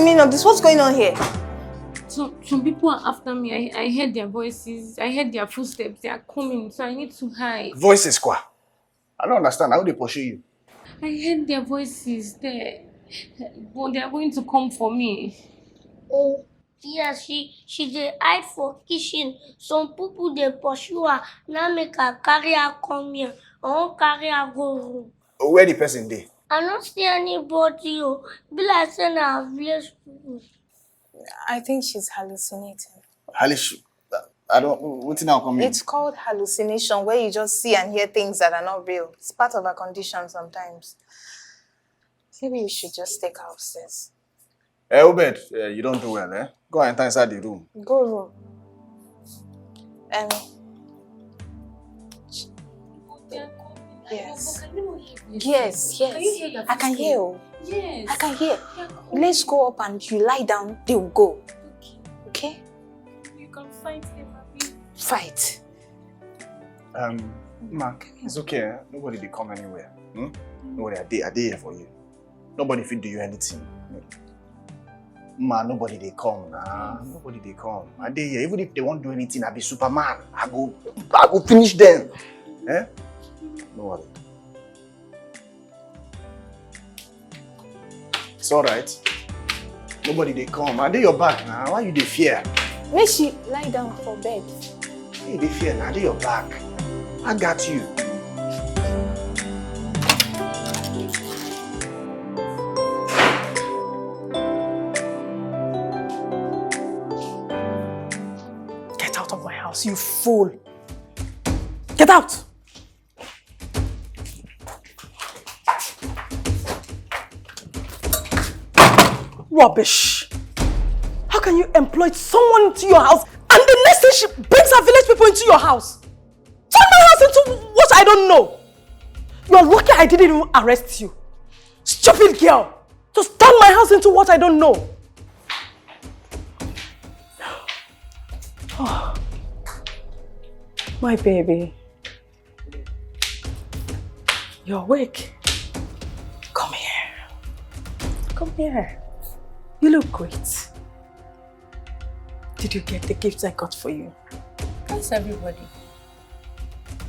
the meaning of this? What's going on here? Some people are after me. I heard their voices. I heard their footsteps. They are coming, so I need to hide. Voices, quoi? I don't understand. How would they pursue you? I heard their voices there. But they are going to come for me. Oh, yes, she dey hide for kitchen. Some people dey pursue her. Now make her carry her come here. I won't carry her go room. Where the person dey? I don't see anybody. Oh, be like saying I village people. I think she's hallucinating. I don't. What's now coming? It's called hallucination, where you just see and hear things that are not real. It's part of our condition sometimes. Maybe you should just take her upstairs. Hey, Obed, you don't do well, eh? Go and enter inside the room. Go room. Yes. Yes. I can hear you. Yes. I can hear. Let's go up and you lie down, they will go. Okay? You can fight them, Abby. Fight. Mark, it's okay. Nobody they come anywhere. Nobody, I did here for you. Nobody fit do you anything. Man, nobody they come now. Nobody they come. I did here. Even if they won't do anything, I'll be Superman. I go finish them. Eh? No worry. It's alright. Nobody they come. I did your back now. Why you they fear? Make she lie down for bed. Hey, they fear now. I did your back. I got you. Get out of my house, you fool. Get out. Rubbish. How can you employ someone into your house and the next day she brings her village people into your house? Turn my house into what I don't know. You're lucky I didn't even arrest you. Stupid girl. Just turn my house into what I don't know. Oh, my baby. You're awake. Come here. Come here. You look great. Did you get the gifts I got for you? That's everybody.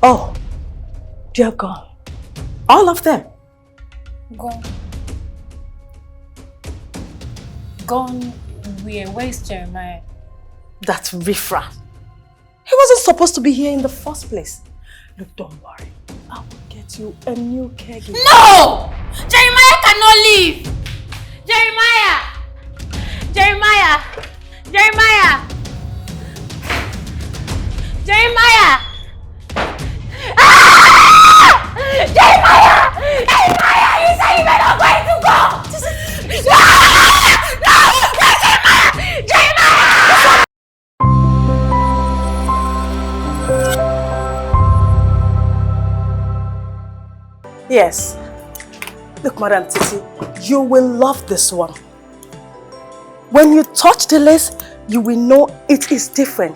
Oh, they're gone. All of them. Gone. Gone where? Where's Jeremiah? That riffraff. He wasn't supposed to be here in the first place. Look, don't worry. I will get you a new caregiver. No! Jeremiah cannot leave! Jeremiah! Jeremiah! Jeremiah! Jeremiah! Ah! Jeremiah! Jeremiah! You said you were not going to go! No! No! Jeremiah! Yes. Look, Madam Titi, you will love this one. When you touch the lace, you will know it is different.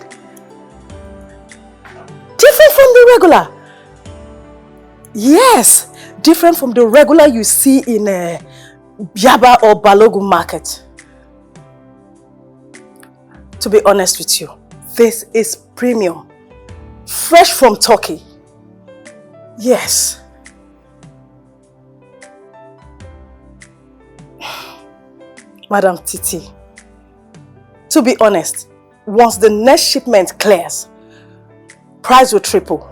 Different from the regular. Yes, different from the regular you see in Biaba or Balogun market. To be honest with you, this is premium. Fresh from Turkey. Yes. Madam Titi, to be honest, once the next shipment clears, price will triple.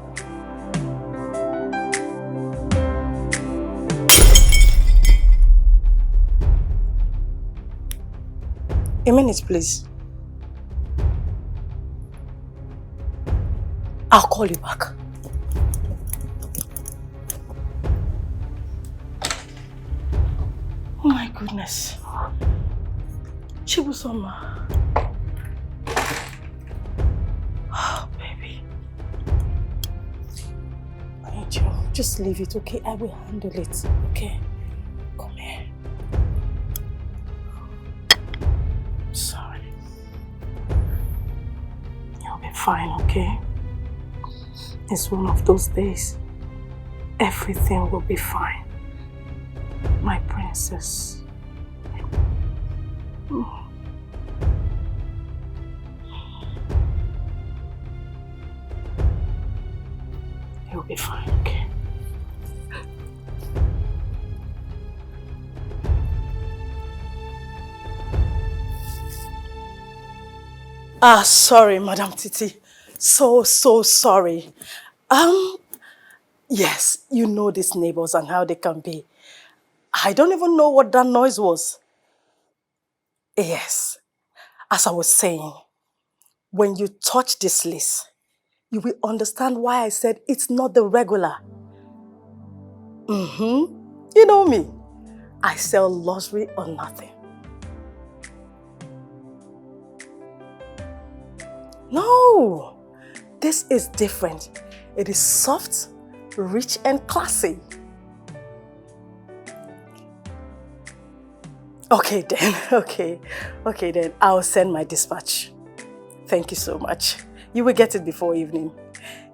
A minute, please. I'll call you back. Oh my goodness. Chibusoma. Oh, baby. I need you. Just leave it, okay? I will handle it, okay? Come here. Sorry. You'll be fine, okay? It's one of those days. Everything will be fine. My princess. You'll be fine, okay? Sorry, Madam Titi. So sorry. Yes, you know these neighbors and how they can be. I don't even know what that noise was. Yes, as I was saying, when you touch this list, you will understand why I said it's not the regular. You know me. I sell luxury or nothing. No, this is different. It is soft, rich and classy. Okay then, okay then. I'll send my dispatch. Thank you so much. You will get it before evening.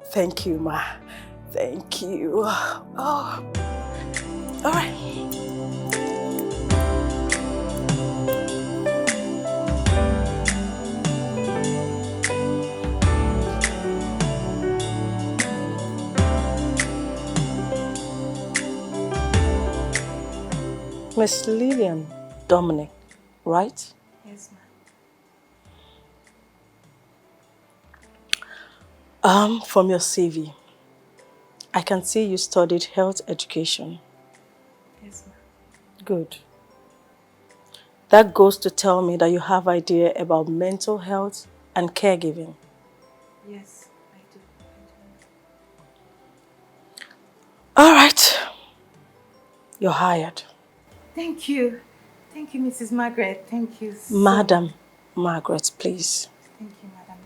Thank you, ma. Thank you. Oh, all right. Miss Lillian Dominic, right? Yes, ma'am. From your CV, I can see you studied health education. Yes, ma'am. Good. That goes to tell me that you have idea about mental health and caregiving. Yes, I do. All right. You're hired. Thank you. Thank you, Mrs. Margaret. Thank you so Madam Margaret, please. Thank you, Madam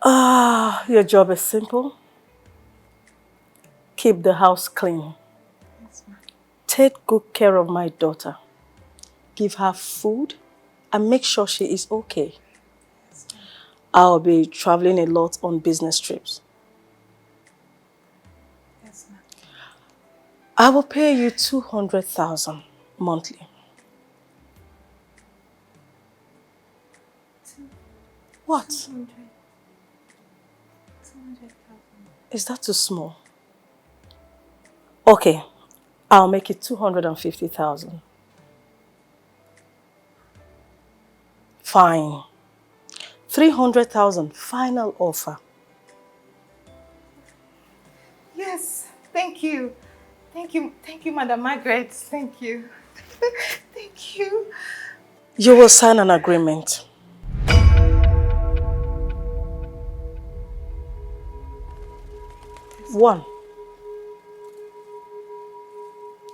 Margaret. Your job is simple. Keep the house clean. Yes, ma'am. Take good care of my daughter. Give her food and make sure she is okay. Yes, ma'am. I'll be traveling a lot on business trips. Yes, ma'am. I will pay you 200,000 monthly. What? 200,000. Is that too small? Okay, I'll make it 250,000. Fine. 300,000 final offer. Yes, thank you. Thank you, Madam Margaret. Thank you. Thank you. You will sign an agreement. One,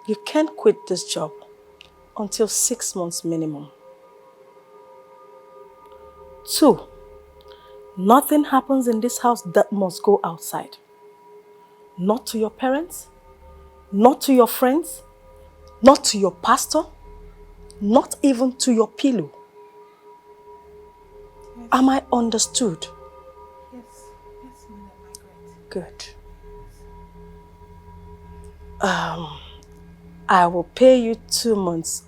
you can't quit this job until 6 months minimum. 2, nothing happens in this house that must go outside. Not to your parents, not to your friends, not to your pastor, not even to your pillow. Yes. Am I understood? Yes, Madam Margaret. Good. I will pay you 2 months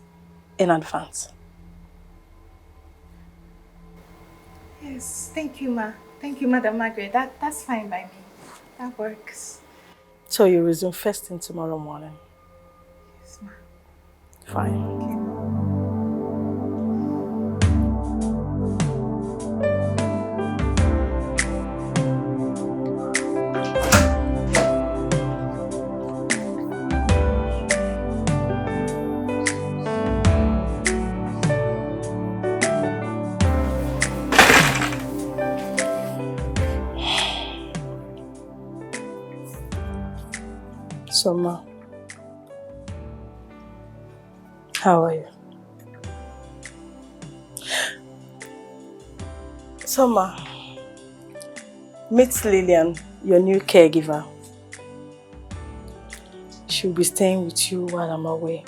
in advance. Yes, thank you, Ma. Thank you, Madam Margaret. That's fine by me. That works. So you resume first thing tomorrow morning. Yes, Ma. Fine. Okay. So, Ma, how are you? So, Ma, meet Lillian, your new caregiver. She'll be staying with you while I'm away.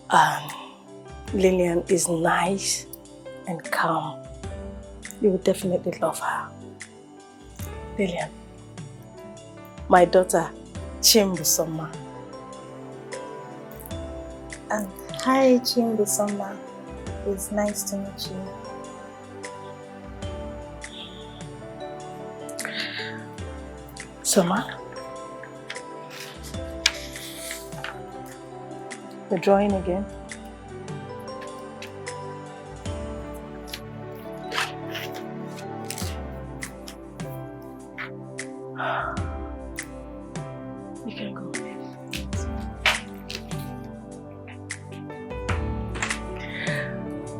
And Lillian is nice and calm. You will definitely love her. Lillian, my daughter, Chimbusoma. Hi, Chimbe Summer. It's nice to meet you. Summer? You're drawing again? You can go.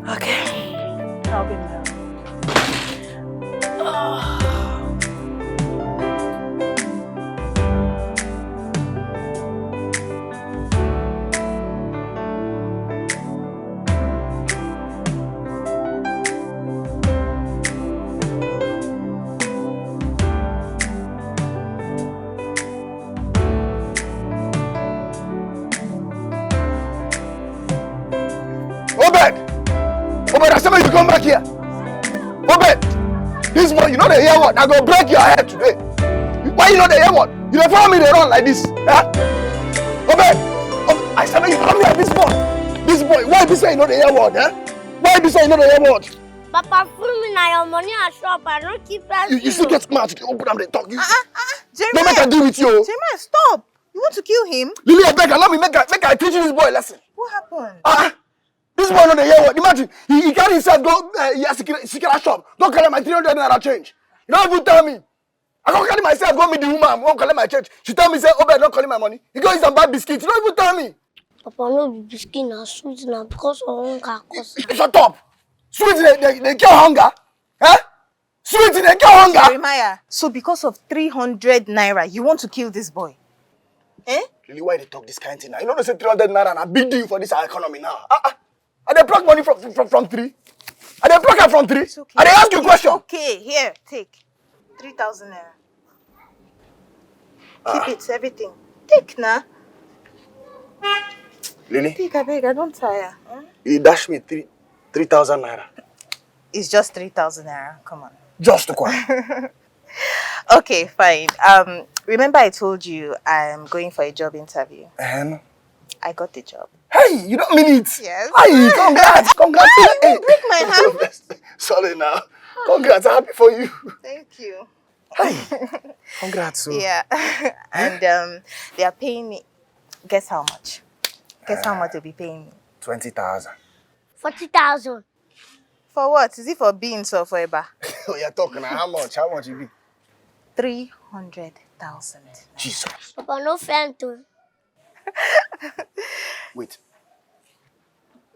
Okay. I'll be there. Obed, I said you to come back here. Obed, this boy, you know the hear what? I go break your head today. Why you know the hear what? You don't follow me, they run like this. Huh? Obed, I said you come here, this boy, why be say you know the hear what? Huh? Why be say you know the hear what? Papa, for me now your money at shop. I don't keep that. You still get smart to open up the talk. Jeremiah, no make I deal with you. Jeremiah, stop. You want to kill him? Lily, I beg, allow me make I teach this boy a lesson. What happened? This boy know the hear what? Imagine, he carry himself go secret shop. Don't collect my 300 naira change. You don't even tell me. I go carry myself, go meet the woman, won't collect my change. She tell me, say, Obed, don't collect my money. He go eat some bad biscuits. You don't even tell me. Papa, no be biscuit now, sweet now, because of hunger. Shut up. Sweet, they kill hunger. Huh? Sweet, they kill hunger. Jeremiah, so because of 300 naira, you want to kill this boy? Eh? Lily, why they talk this kind of thing now? You know they say 300 naira and a big deal for this our economy now. Are they pluck money from 3? Are they pluck from 3? It's okay. Are they ask you a question? Okay, here, take 3,000 naira. Keep it, everything. Take now. Lily, Take, I beg, I don't tire. you dash me 3,000 naira. It's just 3,000 naira. Come on. Just to quiet. Okay, fine. Remember I told you I'm going for a job interview. And I got the job. hey, you don't mean it. Yes. Hey, congrats. Hey, break my hand. Sorry now. Congrats, I'm happy for you. Thank you. Hey, congrats. So. Yeah. And they are paying me. Guess how much? Guess how much they'll be paying me? 20,000. 40,000. For what? Is it for beans or for a bar? Oh, you're talking now. How much? How much you be? 300,000. Jesus. Papa, no phantom. Wait.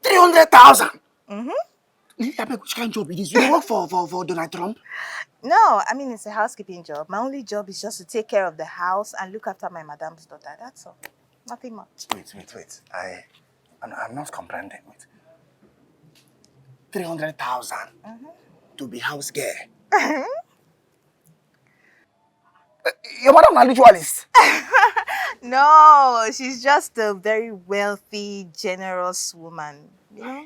300,000? Mm-hmm. Which kind of job it is? You work for Donald Trump? No, I mean, it's a housekeeping job. My only job is just to take care of the house and look after my madam's daughter. That's all. Nothing much. Wait. I'm not comprehending. Wait. 300,000 to be house girl. Your madam is a ritualist. No, she's just a very wealthy, generous woman. You know?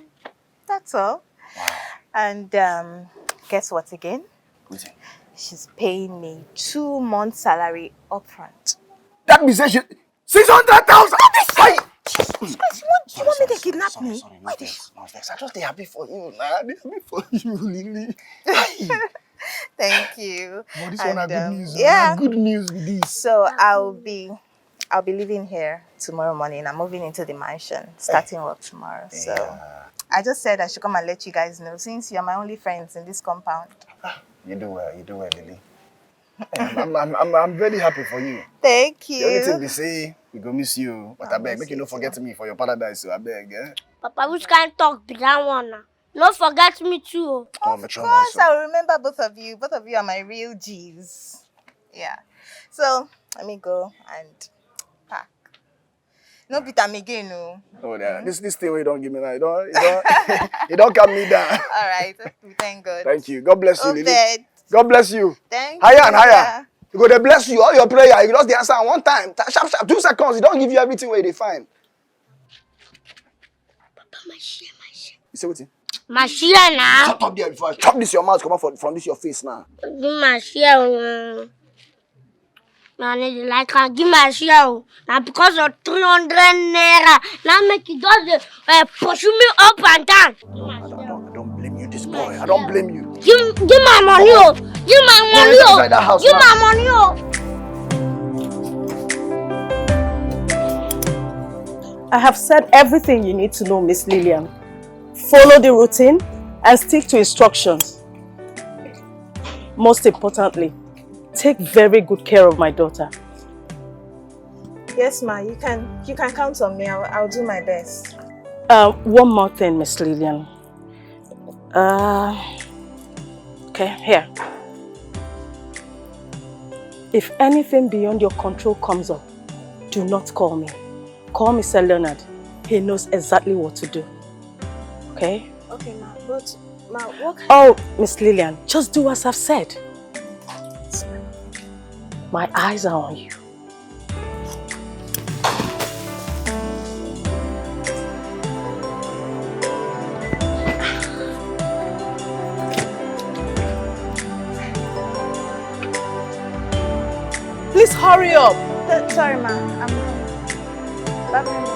That's all. Wow. And guess what again? Wait. She's paying me 2 months' salary upfront. That means 600,000. Why? Jesus Christ, you want me to kidnap me? Sorry, no vex. I just happy for you, nah. They happy for you, Lily. Hey. Thank you. But this one are good news. Yeah. Good news with this. So I'll be leaving here tomorrow morning. I'm moving into the mansion, starting work tomorrow. Yeah. So I just said I should come and let you guys know, since you're my only friends in this compound. You do well, Lily. I'm very happy for you. Thank you. The only thing we say, we go miss you. But I beg, make you not forget me for your paradise. So I beg, eh? Papa, which kind of talk be that one now? Don't forget me too. Of course, I'll remember both of you. Both of you are my real G's. Yeah. So let me go and pack. No beat am again, no. Oh, yeah. This thing where you don't give me that. You don't calm me down. All right. Thank God. Thank you. God bless you, Lily. Obed. God bless you. Thank Higher you. and higher. You go to bless you. All your prayer, you just the answer in one time. Sharp. 2 seconds. He don't give you everything where they find. Papa, my share. You say what? My share now. Shut up there before I chop this your mouth. Come on from this your face now. Do my share. Man, like I give my share. Now because of 300 naira, now make it does pursue me up and down. I don't blame you, this boy. I don't blame you. Give my money, oh. Give my money, oh. Inside that house Give now. my money, oh. I have said everything you need to know, Miss Lillian. Follow the routine and stick to instructions. Most importantly, take very good care of my daughter. Yes, ma. You can count on me. I'll do my best. One more thing, Miss Lillian. Okay, here. If anything beyond your control comes up, do not call me. Call Mr. Leonard. He knows exactly what to do. Okay? Okay, ma. But, ma, what kind... Oh, Miss Lillian, just do as I've said. My eyes are on you. Please hurry up. Sorry, ma. I'm wrong. Bye-bye.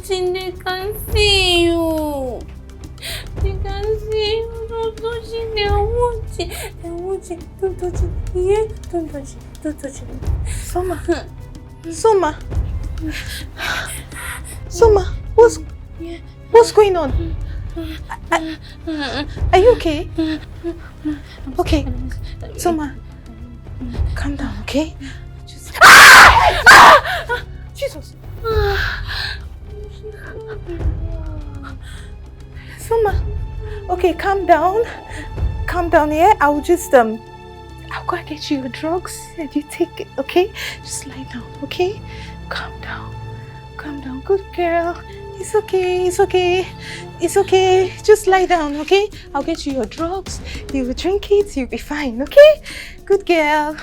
They can see you. They can see you. Don't touch it. They want it. They want it. Don't touch it. Yeah? Don't touch it. Don't touch it. Soma, what's going on? Are you okay? Okay, Soma, calm down, okay? Just... Jesus! Soma, okay, calm down. Calm down here. I'll just I'll go and get you your drugs and you take it, okay? Just lie down, okay? Calm down. Calm down, good girl. It's okay, it's okay. It's okay. Just lie down, okay? I'll get you your drugs. You will drink it, you'll be fine, okay? Good girl.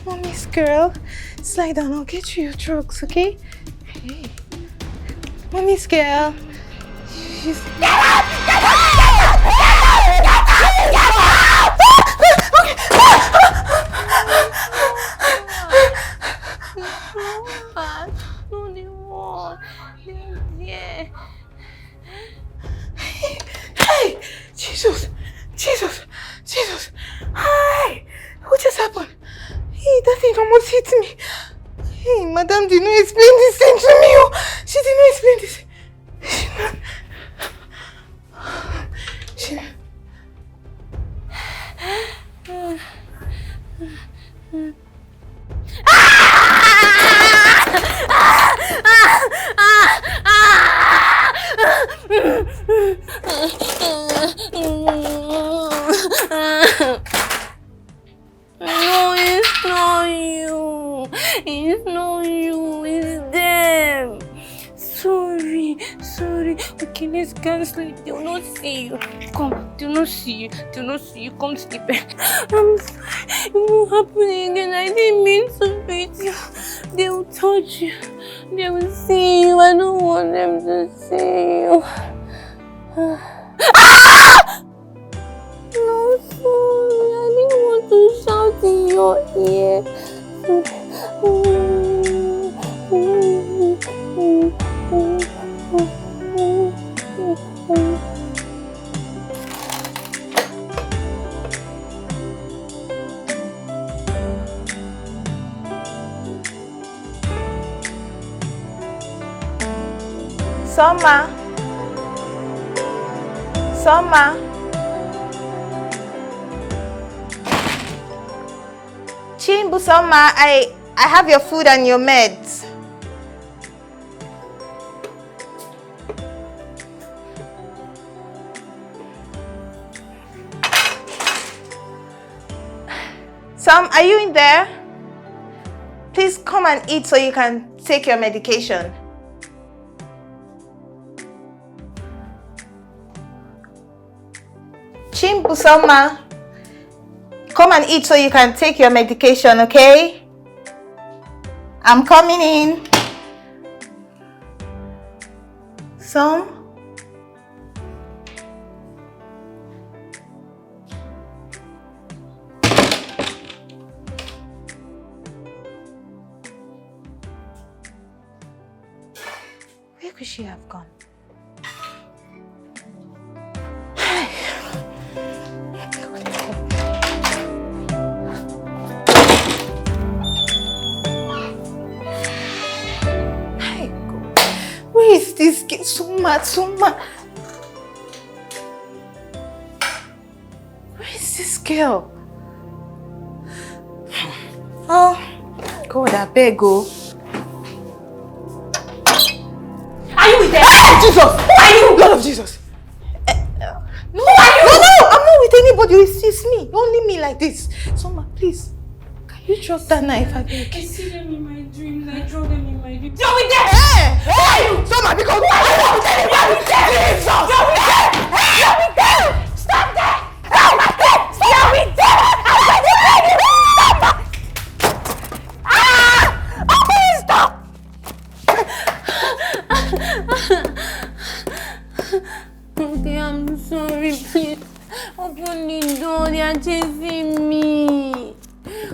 Mommy's girl. Just lie down, I'll get you your drugs, okay? Hey. Mommy's girl. She's... Get up! Get up! Get up! Get up! Hey! Jesus! Hi! What just happened? Hey, that thing almost hit me. Hey, Madam did not explain this thing to me. Oh. She did not explain this. No, it's not you. It's not you. It's them. Sorry. Okay, let's cancel it. They will not see you. Come. They'll not see you. They'll not see you. Come to the bed. I'm sorry. It won't happen again. I didn't mean to beat you. They will touch you. They will see you. I don't want them to see you. No, sorry. I didn't want to shout in your ear. Summer. Chimbu, Summer, I have your food and your meds. Sam, are you in there? Please come and eat so you can take your medication. Chimbu, Summer, come and eat so you can take your medication, okay? I'm coming in. Sam? Where could she have gone? Where is this girl? Suma. Where is this girl? Oh, God, I beg go. Are you with them? Hey, Jesus! Who are you? Lord of Jesus! No, I'm not with anybody. It's me. Don't leave me like this. Suma, please. Can you drop that knife? I beg. I see them in my dreams. I draw them in my dreams. You're with them! Hey! Summer, because you're with them! You're with them! Jesus! You're with them! You're with them! Stop that! You're with them! You're with them! I'm going to tell you! Stop! Oh, please stop! Okay, I'm sorry, please. Open the door, they are chasing me.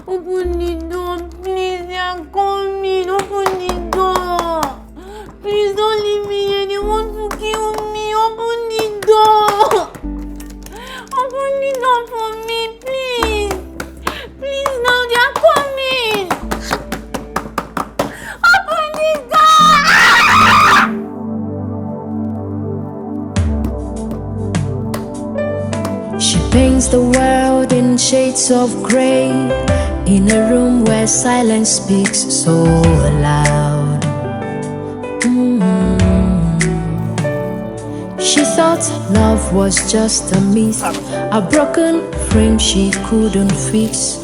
Open the door, please, they are coming. Open the door. Please don't leave me here, they want to kill me. Open the door. Open the door for me, please. Please, now they are coming. Open the door. She paints the world in shades of grey, in a room where silence speaks so loud. She thought love was just a myth, a broken frame she couldn't fix.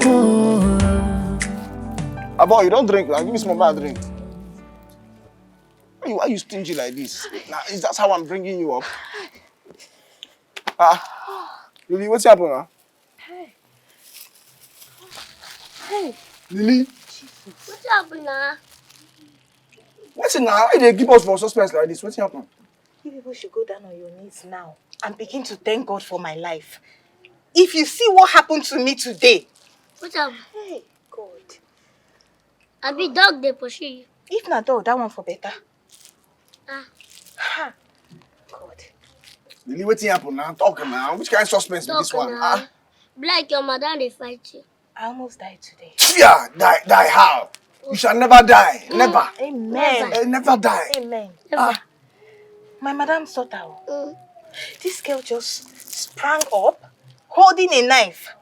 Oh. Abo, you don't drink. Give me some more drink. Why are you stingy like this? Now, is that how I'm bringing you up? Lily, what's happening now? Hey. Lily? What's happening now? What's it now? Why they keep us for suspense like this? What's happening? You people should go down on your knees now and begin to thank God for my life. If you see what happened to me today. What's up? Hey, God. I be dog they pursue you. If not dog, that one for better. Ah. God. Lily, what's happening now? Talk now. Which kind of suspense is this one? Like your mother, they fight you. I almost died today. Yeah, die how? You shall never die. Never. Amen. Never die. Amen. Never. My madam thought out. This girl just sprang up, holding a knife.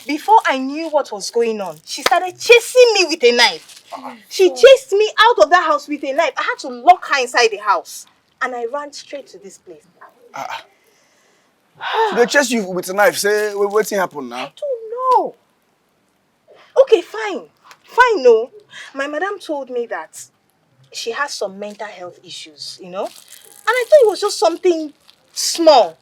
Before I knew what was going on, she started chasing me with a knife. She chased me out of that house with a knife. I had to lock her inside the house. And I ran straight to this place. So they chase you with a knife. Say, what's happening now? I don't know. Okay, fine. Fine, no. My madam told me that she has some mental health issues, you know? And I thought it was just something small.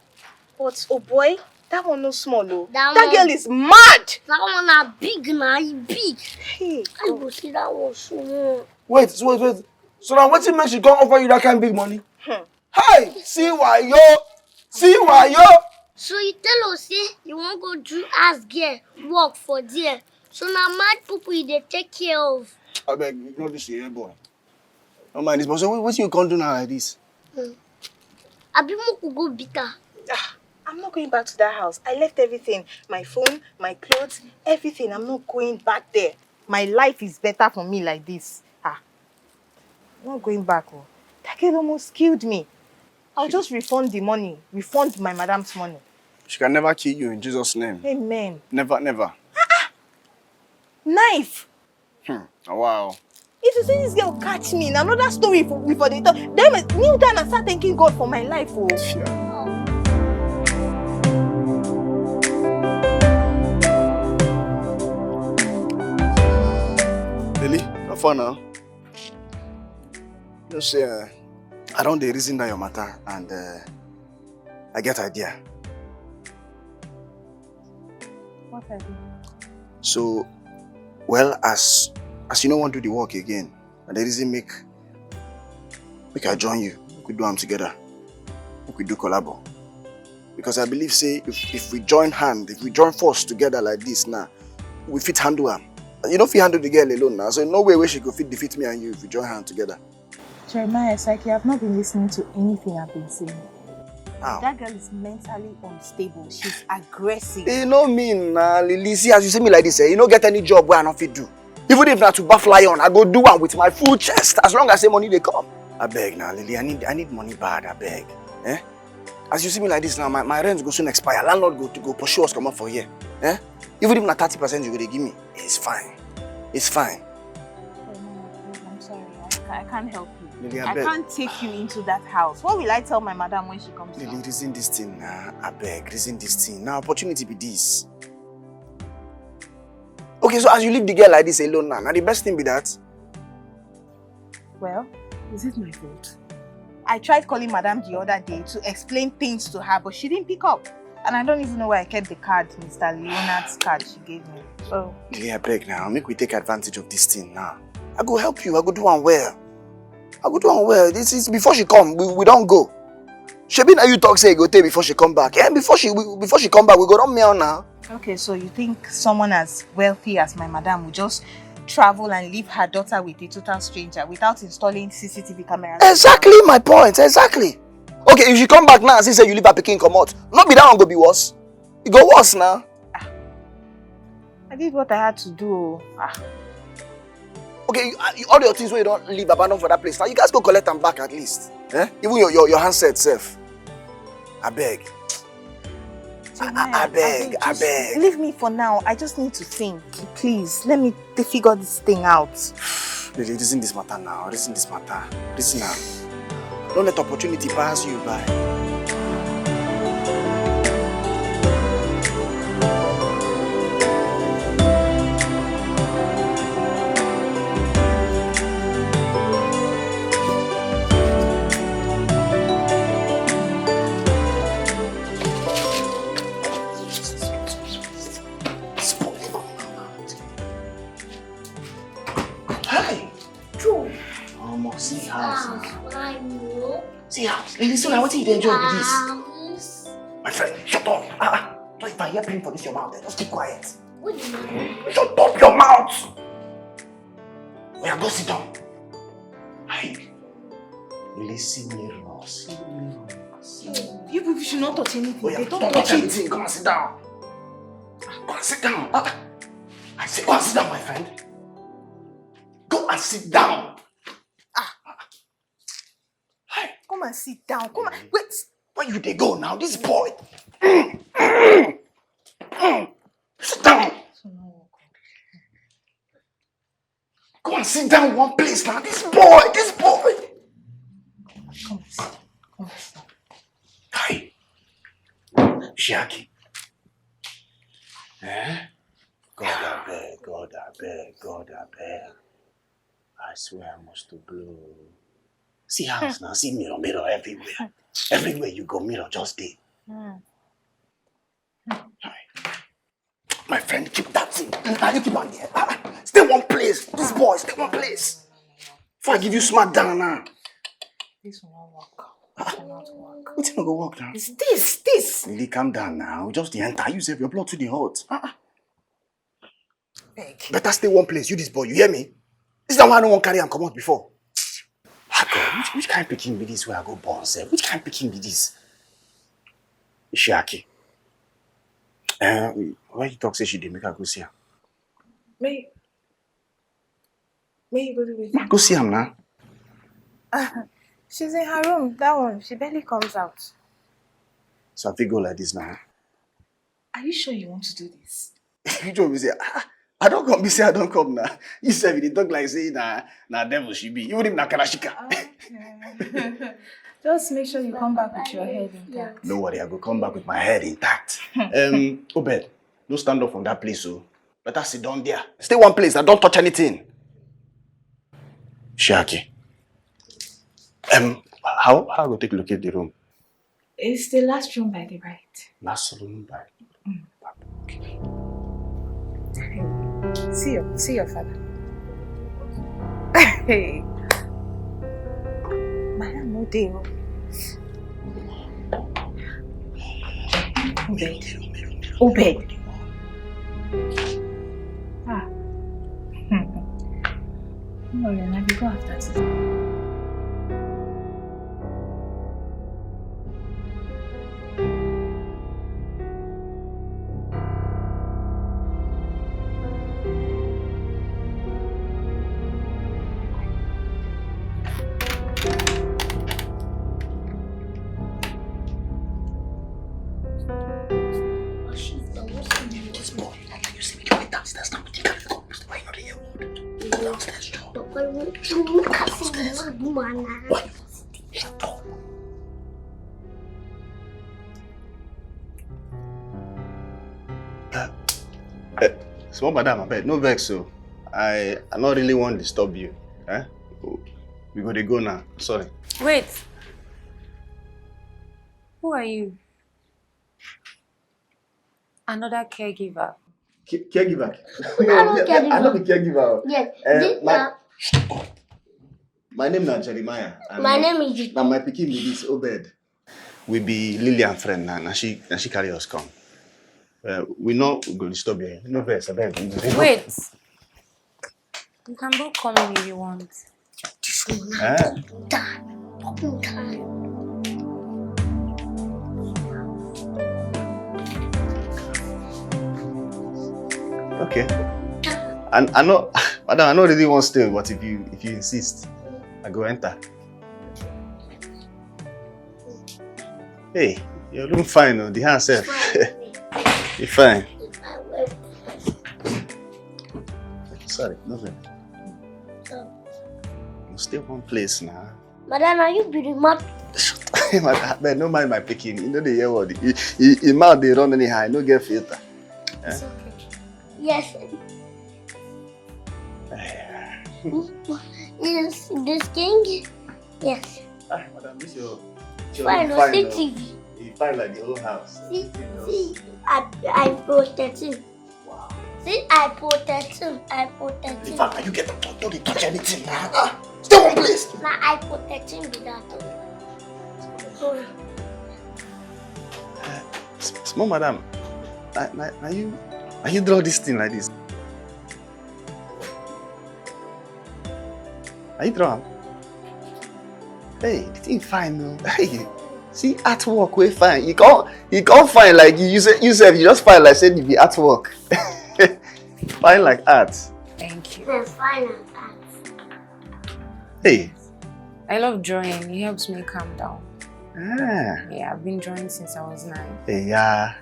But, oh boy, that one no small, oh. That That one- girl is mad! That one are big now, he big. Hey, I go see that one soon. Wait. So now what makes she come offer you that kind of big money? Hey, see why yo? So you tell us say you won't go do as girl work for there. So now mad people they take care of. I beg, ignore this here, boy. Don't mind this, but so what you can't do now like this? Abi mo could go beat her. I'm not going back to that house. I left everything. My phone, my clothes, everything. I'm not going back there. My life is better for me like this. I'm not going back. Oh. That girl almost killed me. I'll just refund the money. Refund my madam's money. She can never kill you in Jesus' name. Amen. Never. Knife. Oh, wow. If you see this girl catch me in another story for the talk, then new time I start thanking God for my life. Oh. Yeah. Lily, have fun now. Just say, I don't reason that your matter, and I get idea. What idea? So, well, as you don't want to do the work again, and the reason make I join you, we could do them together. We could do collabo. Because I believe, say, if we join force together like this now, we fit handle them. You don't fit handle the girl alone now, so no way she could fit defeat me and you if we join hands together. Jeremiah, it's like you have not been listening to anything I've been saying. How? That girl is mentally unstable. She's aggressive. You know me now, Lily. See, as you say me like this, you don't get any job where I not fit do. Even if not to baff lion, I go do one with my full chest. As long as the money they come. I beg now, Lily. I need money bad. I beg. Eh? As you see me like this now, my rent go soon expire. Landlord go pursue us come up for here. Eh? Even if not 30% you go give me, it's fine. It's fine. I'm sorry. I can't help you. Lily, I can't take you into that house. What will I tell my madam when she comes Lily, down? reason this thing now. I beg, reason this thing. Now, opportunity be this. Okay, so as you leave the girl like this alone now the best thing be that? Well, is it my fault? I tried calling madam the other day to explain things to her, but she didn't pick up. And I don't even know where I kept the card, Mr. Leonard's card she gave me. So, Lily, I beg now. Make we take advantage of this thing now. I go help you. I go do one well. This is before she come. We don't go. Shebi na you talk say go take before she come back. Yeah, before she come back, we go run mail now. okay, so you think someone as wealthy as my madam would just travel and leave her daughter with a total stranger without installing CCTV cameras? Exactly my point. Exactly. Okay, if she come back now and say you leave her pikin come out, not be that one go be worse. It go worse now. I did what I had to do. Okay, all your things where you don't leave abandoned for that place now, you guys go collect them back at least. Eh? Even your handset self. I beg. I beg. Leave me for now. I just need to think. Please, let me figure this thing out. Lily, reason this matter now. Reason now. Don't let opportunity pass you by. See house. I know. See house. Lily, so now what you enjoy with this? My friend, shut up. Don't even hear pain for this your mouth. Just keep quiet. What do you mean? Shut up your mouth. We are go sit down. Hey. Lily, see me Ross. You people should not touch anything. Oh, yeah, They don't don't touch touch it. anything. Come and sit down. Go and sit down. I say, go and sit down, my friend. Go and sit down. Come and sit down. Come and wait. Where you they go now? This boy. Sit down. Go and sit down one place now. This boy. Come and sit. Hi. Shaki. Eh? God, I beg. I swear I must to blow. See house now, see mirror everywhere. Everywhere you go, mirror just day. friend, keep that thing. Now you keep on there. Stay one place. This boy, stay one place. Before I give you smart down now. This will not work. This will not work. What's not gonna work now? It's this. Lily, calm down now. Just the enter. You save your blood to the heart. Beg. Better stay one place. You this boy, you hear me? This is the one I don't want to carry and come out before. God, which kind of picking be this where I go born, sir? Which kind of picking be this? Ishiaki. Why you talk say she did make her go see her? May you go to with Go see him now. She's in her room. That one. She barely comes out. So I think go like this now. Are you sure you want to do this? You told me say, I don't come. Me say I don't come now. You said they talk like say na devil she be. Even if na karashika. Okay. Just make sure you come back with your head intact. Don't worry, I go come back with my head intact. Obed, don't stand up from that place, so better sit down there. Stay one place and don't touch anything. Shaki. How I go take a look at the room? It's the last room by the right. Last room by. Okay. See your father. Hey. Man, no deal. Obed. No, you're not. You go after this. Small madam, I bet no vex so. I not really want to disturb you. We go to go now. Sorry. Wait. Who are you? Another caregiver. Caregiver? I know the caregiver. Yes. My name is Jeremiah. My name is... Now my pikin be this Obed. We be Lillian friend now. Now she carry us come. We know we go disturb you. No vex, I beg. Wait. You can both come in if you want. This one. Okay. And I know, madam, I know really want to stay, but if you insist, I go enter. Hey, you're looking fine, though. The hand said. You're fine. Sorry, nothing. You stay one place now. Madam, are you beauty mad? Shut up. Man, don't mind my picking. You know the year word. His mouth they run anyhow. No get filter. It's okay. Yes. Is this king? Yes. Madam, this your fine, fine, TV. You fine like the whole house. See, I protect him. Wow. See, I protect him. In fact, you get to talk, don't touch anything now. Stay one place. Now I protect him with that. Sorry. Small madam, are you draw this thing like this? Are you draw? Hey, the thing fine though. Hey, see artwork way fine. You can't find like you just find like saying you be artwork. Fine like art. Thank you. Yes, fine like art. Hey. I love drawing. It helps me calm down. Ah. Yeah, I've been drawing since I was 9. Hey, yeah.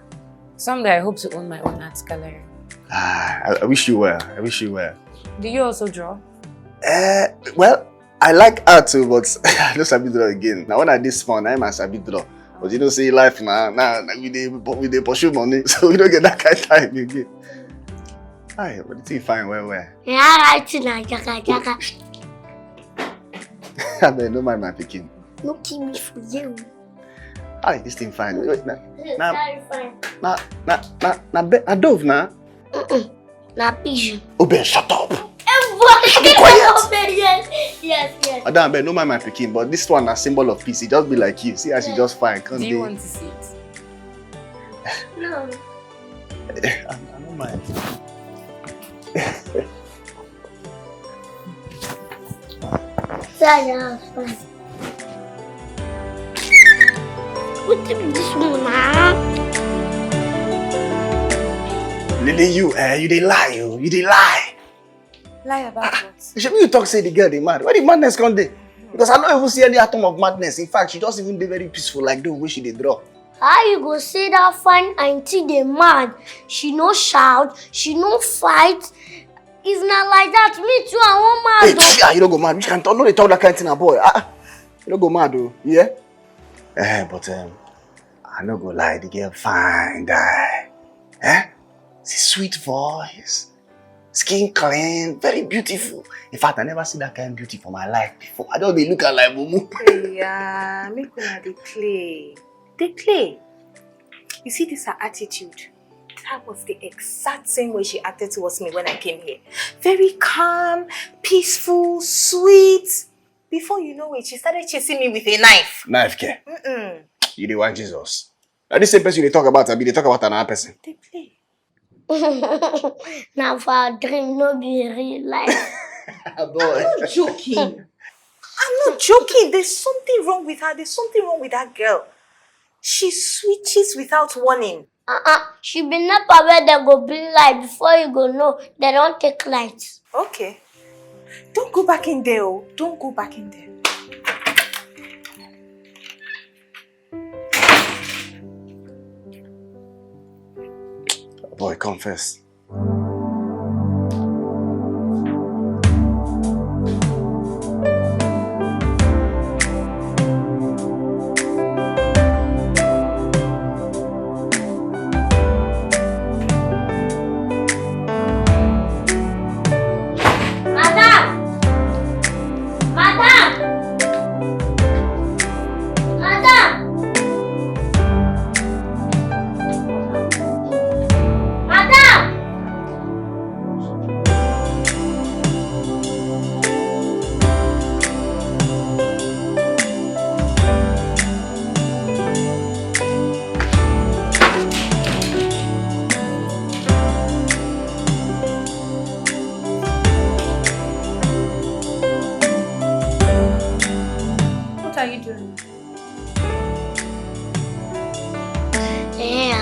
Someday I hope to own my own art gallery. Ah, I wish you well. I wish you well. Do you also draw? Well, I like art too, but I don't sabi draw again. Now when I did small, I'm a sabi draw. But you don't see life now. Now we dey pursue money, so we don't get that kind of time again. Aye, but the thing fine well. Yeah, right now, Jaka. I mean, don't mind my picking. No kill me for you. Aye, this thing fine. Wait, Very fine. na dove na. Na pigeon. Oben, shut up. Be quiet. Yes. Madam, no mind my picking, but this one a symbol of peace. It just be like you. See how she just fine. Do you want to see it? No. I don't mind. Fine. What is this one, Lily, you dey lie, you dey lie. Lie about what? Should you talk say the girl dey mad? Where the madness come dey? Because I don't even see any atom of madness. In fact, she just even dey very peaceful like the way she dey draw. How you go say that fine auntie dey mad? She no shout, she no fight. If not like that, me too, I want mad. Hey, you don't go mad. You can't talk, no, they talk that kind of thing, boy. You don't go mad, though. Yeah? But I no go lie, the girl fine guy. Sweet voice, skin clean, very beautiful. In fact, I never seen that kind of beauty for my life before. I don't be look at like mumu. Yeah, make una dey play. They play. You see this her attitude? That was the exact same way she acted towards me when I came here. Very calm, peaceful, sweet. Before you know it, she started chasing me with a knife. Knife, care? You the one Jesus. Now this same person they talk about, they talk about another person. They play. Now for a dream, no be real life. Boy. I'm not joking. I'm not joking. There's something wrong with her. There's something wrong with that girl. She switches without warning. She be never where they go bring light before you go know. They don't take light. Okay. Don't go back in there. Oh. Don't go back in there. Boy, confess.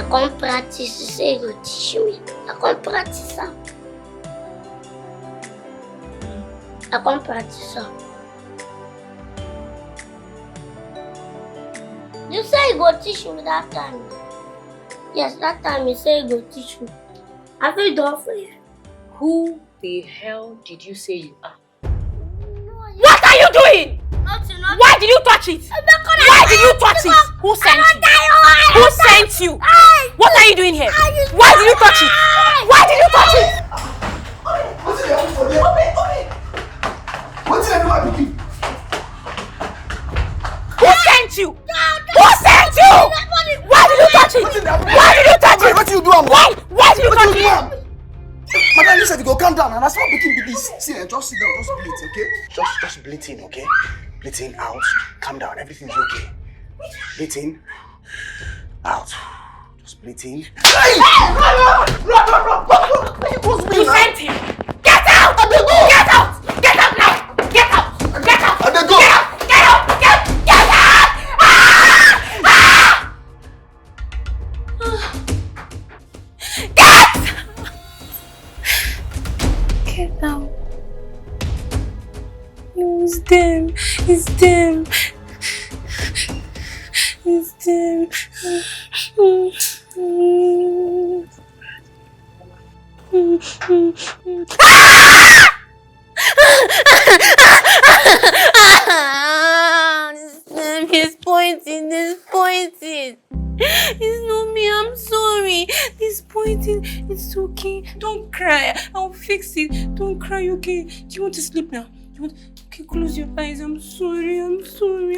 I can't practice. You say you go teach me. I can't practice. I can't practice. You say you go teach me that time. Yes, that time you say you go teach me. I feel done for you. Who the hell did you say you are? What are you doing? Nothing. Why did you touch it? Why did you touch it? Who sent you? Who sent you? What are you doing here? Why did you touch it? Why did you touch it? What's it happen for you? What's it happen? Who sent you? Who sent you? Why did you touch it? Why did you touch it? What do you do? Why did you touch it? Madam, you said you go calm down and I small picking with this. See, just sit down, just bleed, okay? Just bleed in, okay? Bleed in, out, calm down, everything's okay. Bleed in, out. Just bleed in. Hey! Run! You sent him! Get out! Get out! Get out now! Get out! Get out! Get out! Get out! Get out! Get out. No, it's them. It's them. It's them. He's pointing. It's not me, I'm sorry. This pointing, it's okay. Don't cry, I'll fix it. Don't cry, okay? Do you want to sleep now? Okay, close your eyes. I'm sorry.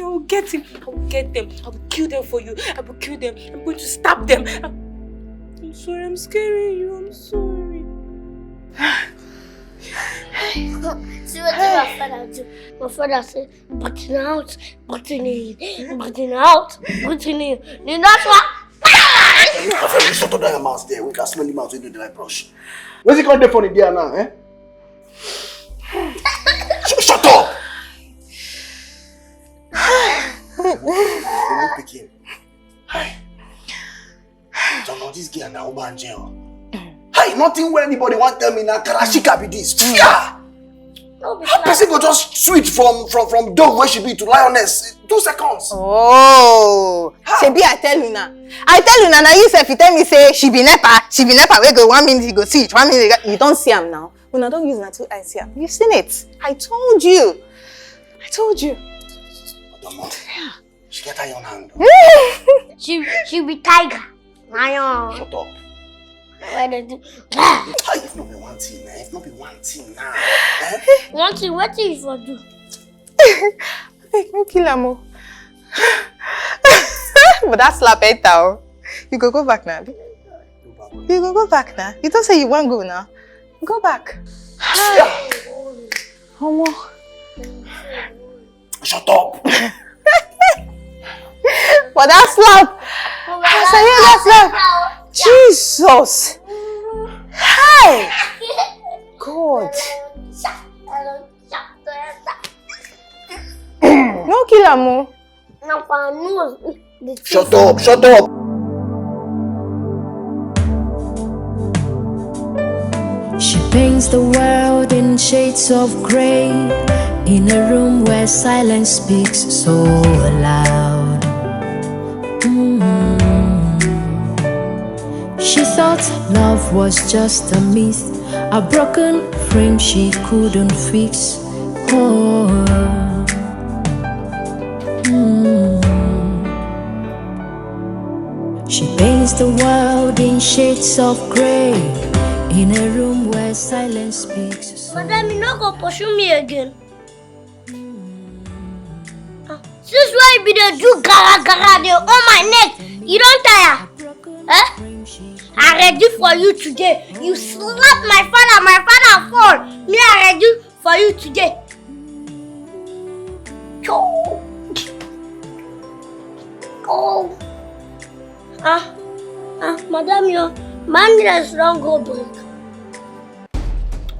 I'll get him. I'll get them. I'll kill them for you. I will kill them. I'm going to stab them. I'm sorry, I'm scaring you. I'm sorry. See what my father do? My father said, button out, button in, button out, button in. Then that's what. You shut up your mouth there. We can smell him out when you do the light brush. Where's he called there for the day now, eh? Shut up! Don't pick him. Hi. Don't know this girl now, Oba jail. Hi, nothing where anybody want tell me now. Karashika be this. Yeah. How person go just switch from dog where she be to lioness 2 seconds? Oh, Shebi, I tell you now. Now you say if you tell me say she be nepa, we go 1 minute he go switch, 1 minute you don't see him now. When I don't use that 2 eyes here. You've seen it. I told you. Yeah. She get her own hand. She be tiger. Lion. Shut up. Where they do? If not be one thing, eh? If not be one thing now. Eh? One thing, what thing you for do? Make me kill him. But that slap it down. You go back now. You go back now. You don't say you want to go now. Go back. Homo. Shut up. But that slap. I say that slap. Jesus. Hi. God. No kill him. Shut up. She paints the world in shades of grey, in a room where silence speaks so loud. She thought love was just a myth, a broken frame she couldn't fix. She paints the world in shades of grey, in a room where silence speaks so. Madam, you not go pursue me again. Since why you be the do gara they on my neck? You don't tire? Eh? I'm ready for you today. You slap my father fall. Me I'm ready for you today. Oh. Madam, your manners don't go break.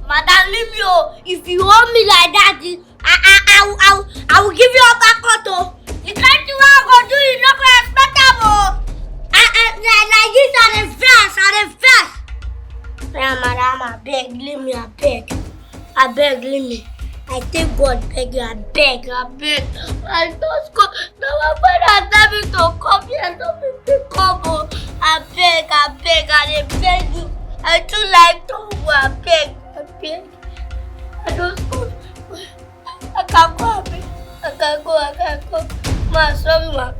Madam, leave me. If you hold me like that, I will give you a back. You can't do what I'm going to do. You're not going to expect them. Like this are the first. Yeah, madam, I beg, leave me, I beg, leave me. I take God, beg you, I beg. I just go. No, my father tell me to come here, tell me to come. I beg, I beg you. I do like to go, I beg. I don't go. I can't go. Ma, sorry, ma.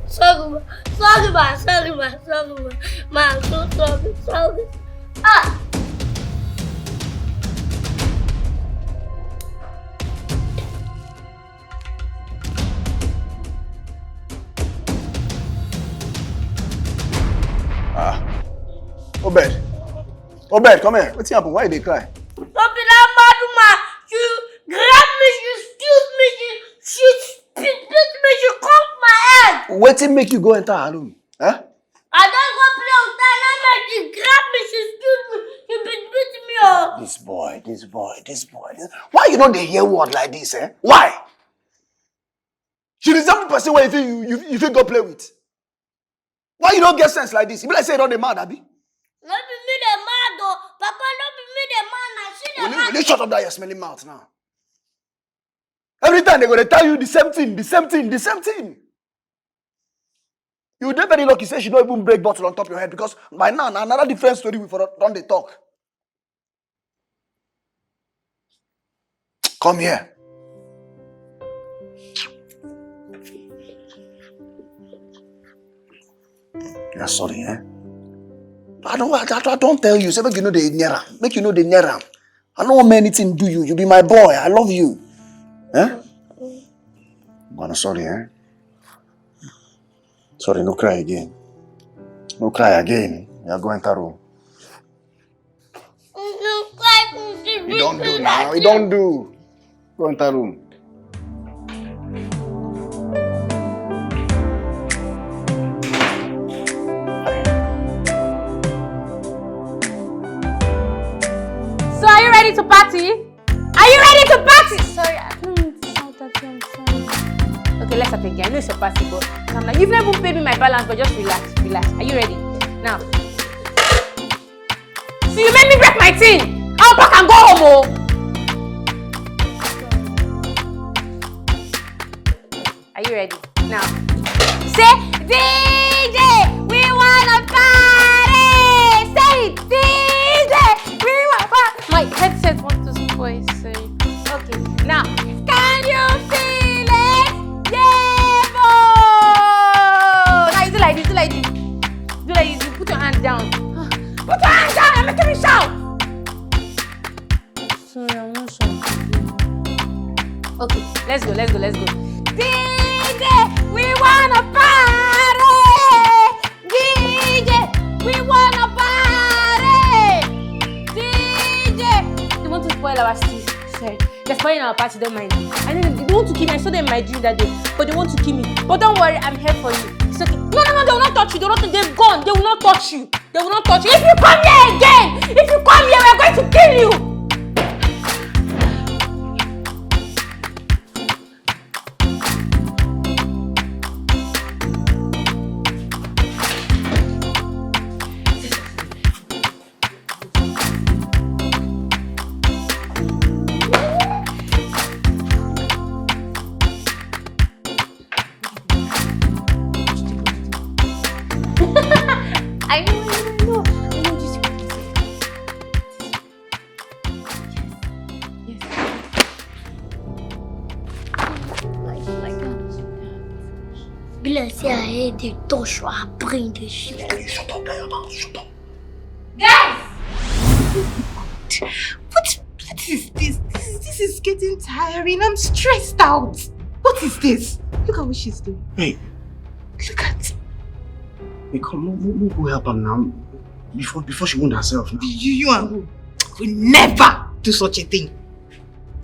Ma, I'm so sorry. Ah! Obed, come here. What's happened? Why they cry? Don't be that mad, ma. She grabbed me, she excused me, she beat me, she conked my head. Wait till make you go enter her room. Huh? I don't go play with her. She grabbed me, she excused me, she beat me. Oh. This boy. Why you don't hear word like this, eh? Why? She resemble person where you feel go play with. Why you don't get sense like this? You be like say you don't dey mad, abi? Not be me the mad, though. Papa, not be me the man. I see the man. Will you shut up that your smelling mouth now? Every time they're going to tell you the same thing. You dey very lucky say she don't even break bottle on top of your head because by now, another different story we for don dey talk. Come here. You're sorry, eh? I don't tell you. Say make you know the near am. Make you know the near am. I don't want anything do you. You be my boy. I love you. Eh? I'm sorry, eh? Sorry, no cry again. No cry again. You're going to room. No cry, You don't do now. You don't do. Go enter room. So are you ready to party? Are you ready to party? Sorry, I don't mean to shout at you. I'm sorry. Okay, let's start again. I know it's your party, but calm down. You've never paid me my balance, but just relax, relax. Are you ready? Now. So you made me break my thing. I'll pack and go home, oh. Are you ready? Now. Say, DJ, we wanna party. Say it, DJ, we wanna party. My headset wants to spoil, sorry. Okay, now. Can you feel it? Yeah, boy. Now you do like this, do like this. Do like this, put your hand down. Put your hand down and make me shout. Sorry, I'm not shouting. Okay, let's go, let's go, let's go. DJ, we wanna party! DJ, we wanna party! DJ! They want to spoil our steez. Sorry. They're spoiling our party, don't mind. And then they want to kill me. I saw them in my dream that day. But they want to kill me. But don't worry, I'm here for you. It's okay. No, they will not touch you. They've gone. They will not touch you. They will not touch you. If you come here again, if you come here, we're going to kill you. I know. Just yes. Bless your head, they touch your brain, the shit. Shut up, Diana. Shut up. Guys! What is this? This is getting tiring. I'm stressed out. What is this? Look at what she's doing. Hey. Look at. Hey, come on, we'll go help her now. Before she wound herself now. You and who? We never do such a thing.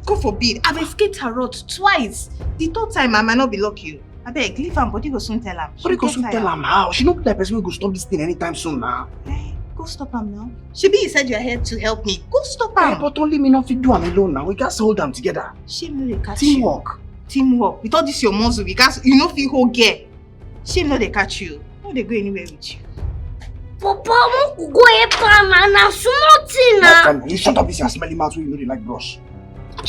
God forbid. I've escaped her rod twice. The third time I might not be lucky. I beg, leave her, body go soon tell her. Body go soon tell her how? She not be that person who go stop this thing anytime soon now. Hey, go stop her now. Shebi, you said you're here to help me. Go stop her. Hey, but only me not fit do am alone now. We got to hold them together. Shame no dey catch Teamwork. you. Teamwork. With all this your muscle, because you know feel whole girl. Shame no dey catch you. No dey go anywhere with you. Papa, I want to go help her now. Small thing now. You shut up this your smelly mouth when you know they like brush.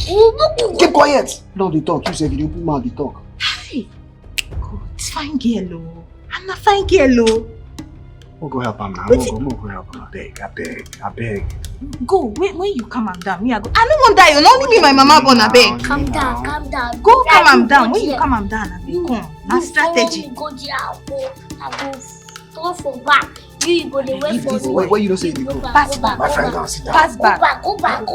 Go. Keep quiet. No, they talk. You say if you open mouth, they talk. Hey, God, it's fine girl, oh. I'm not fine girl, oh. We'll go help her now. We'll go help her. I beg. Go. When you calm am down, me I go. I don't want die. Only me, my mama born. I beg. Calm down. Go calm am down. When you calm am down, I beg. Come. Na strategy. Go there. I go throw for back. You go the way for me. Where you don't say they go? Pass back. My friend, go sit down. Pass back. Go back.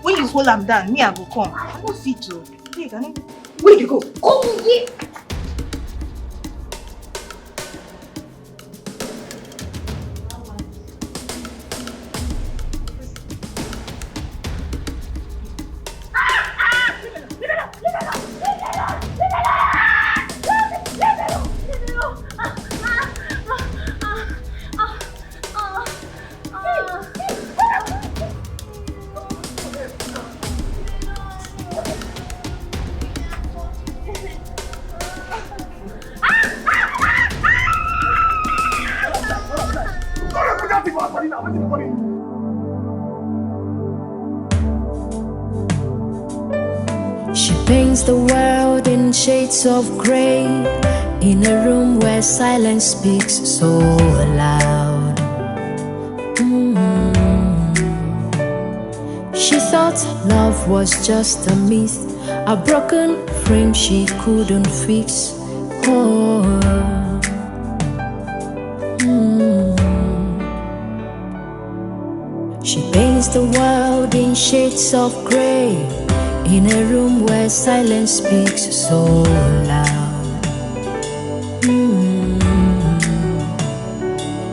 When you hold am down, me I go come. I don't fit to. Wait, I don't. Where you go? Go. She paints the world in shades of grey, in a room where silence speaks so loud. She thought love was just a myth, a broken frame she couldn't fix. She paints the world in shades of grey, in a room where silence speaks so loud.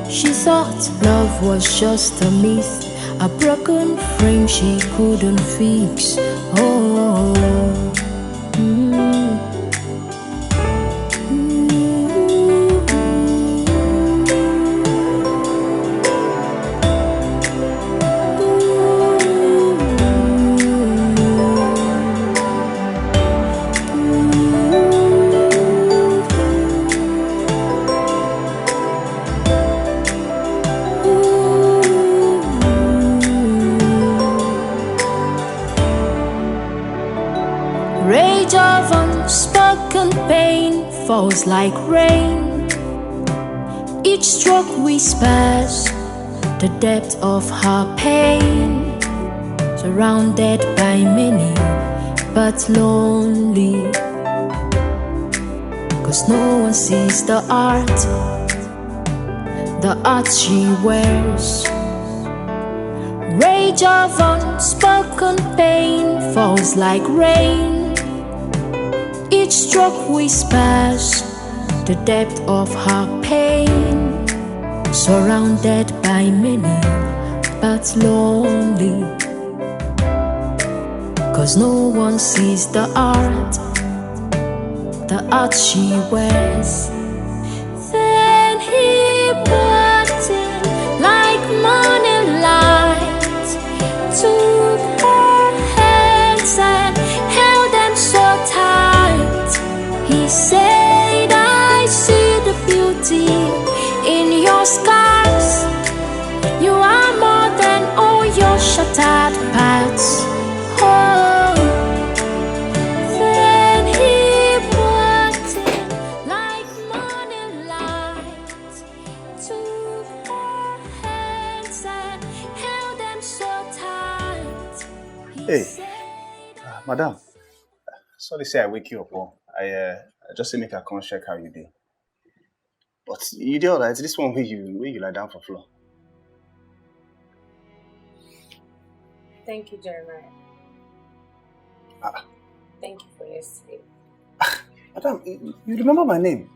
She thought love was just a myth, A broken frame she couldn't fix. Oh. Rage of unspoken pain falls like rain. Each stroke whispers the depth of her pain. Surrounded by many, but lonely. 'Cause no one sees the art she wears. Rage of unspoken pain falls like rain. Each stroke whispers the depth of her pain. Surrounded by many, but lonely. 'Cause no one sees the art she wears. Then he walked in like morning light, took her hands and held them so tight. He said, I see the beauty in your scars. You are more than all your shattered parts. Oh, then he walked in like morning light, took her hands and held them so tight. Hey, madam. Sorry, say I wake you up. Oh. I just say make a come check how you do. But you do alright. This one where you lie down for floor. Thank you, Jeremiah. Thank you for yesterday. Madam, you remember my name?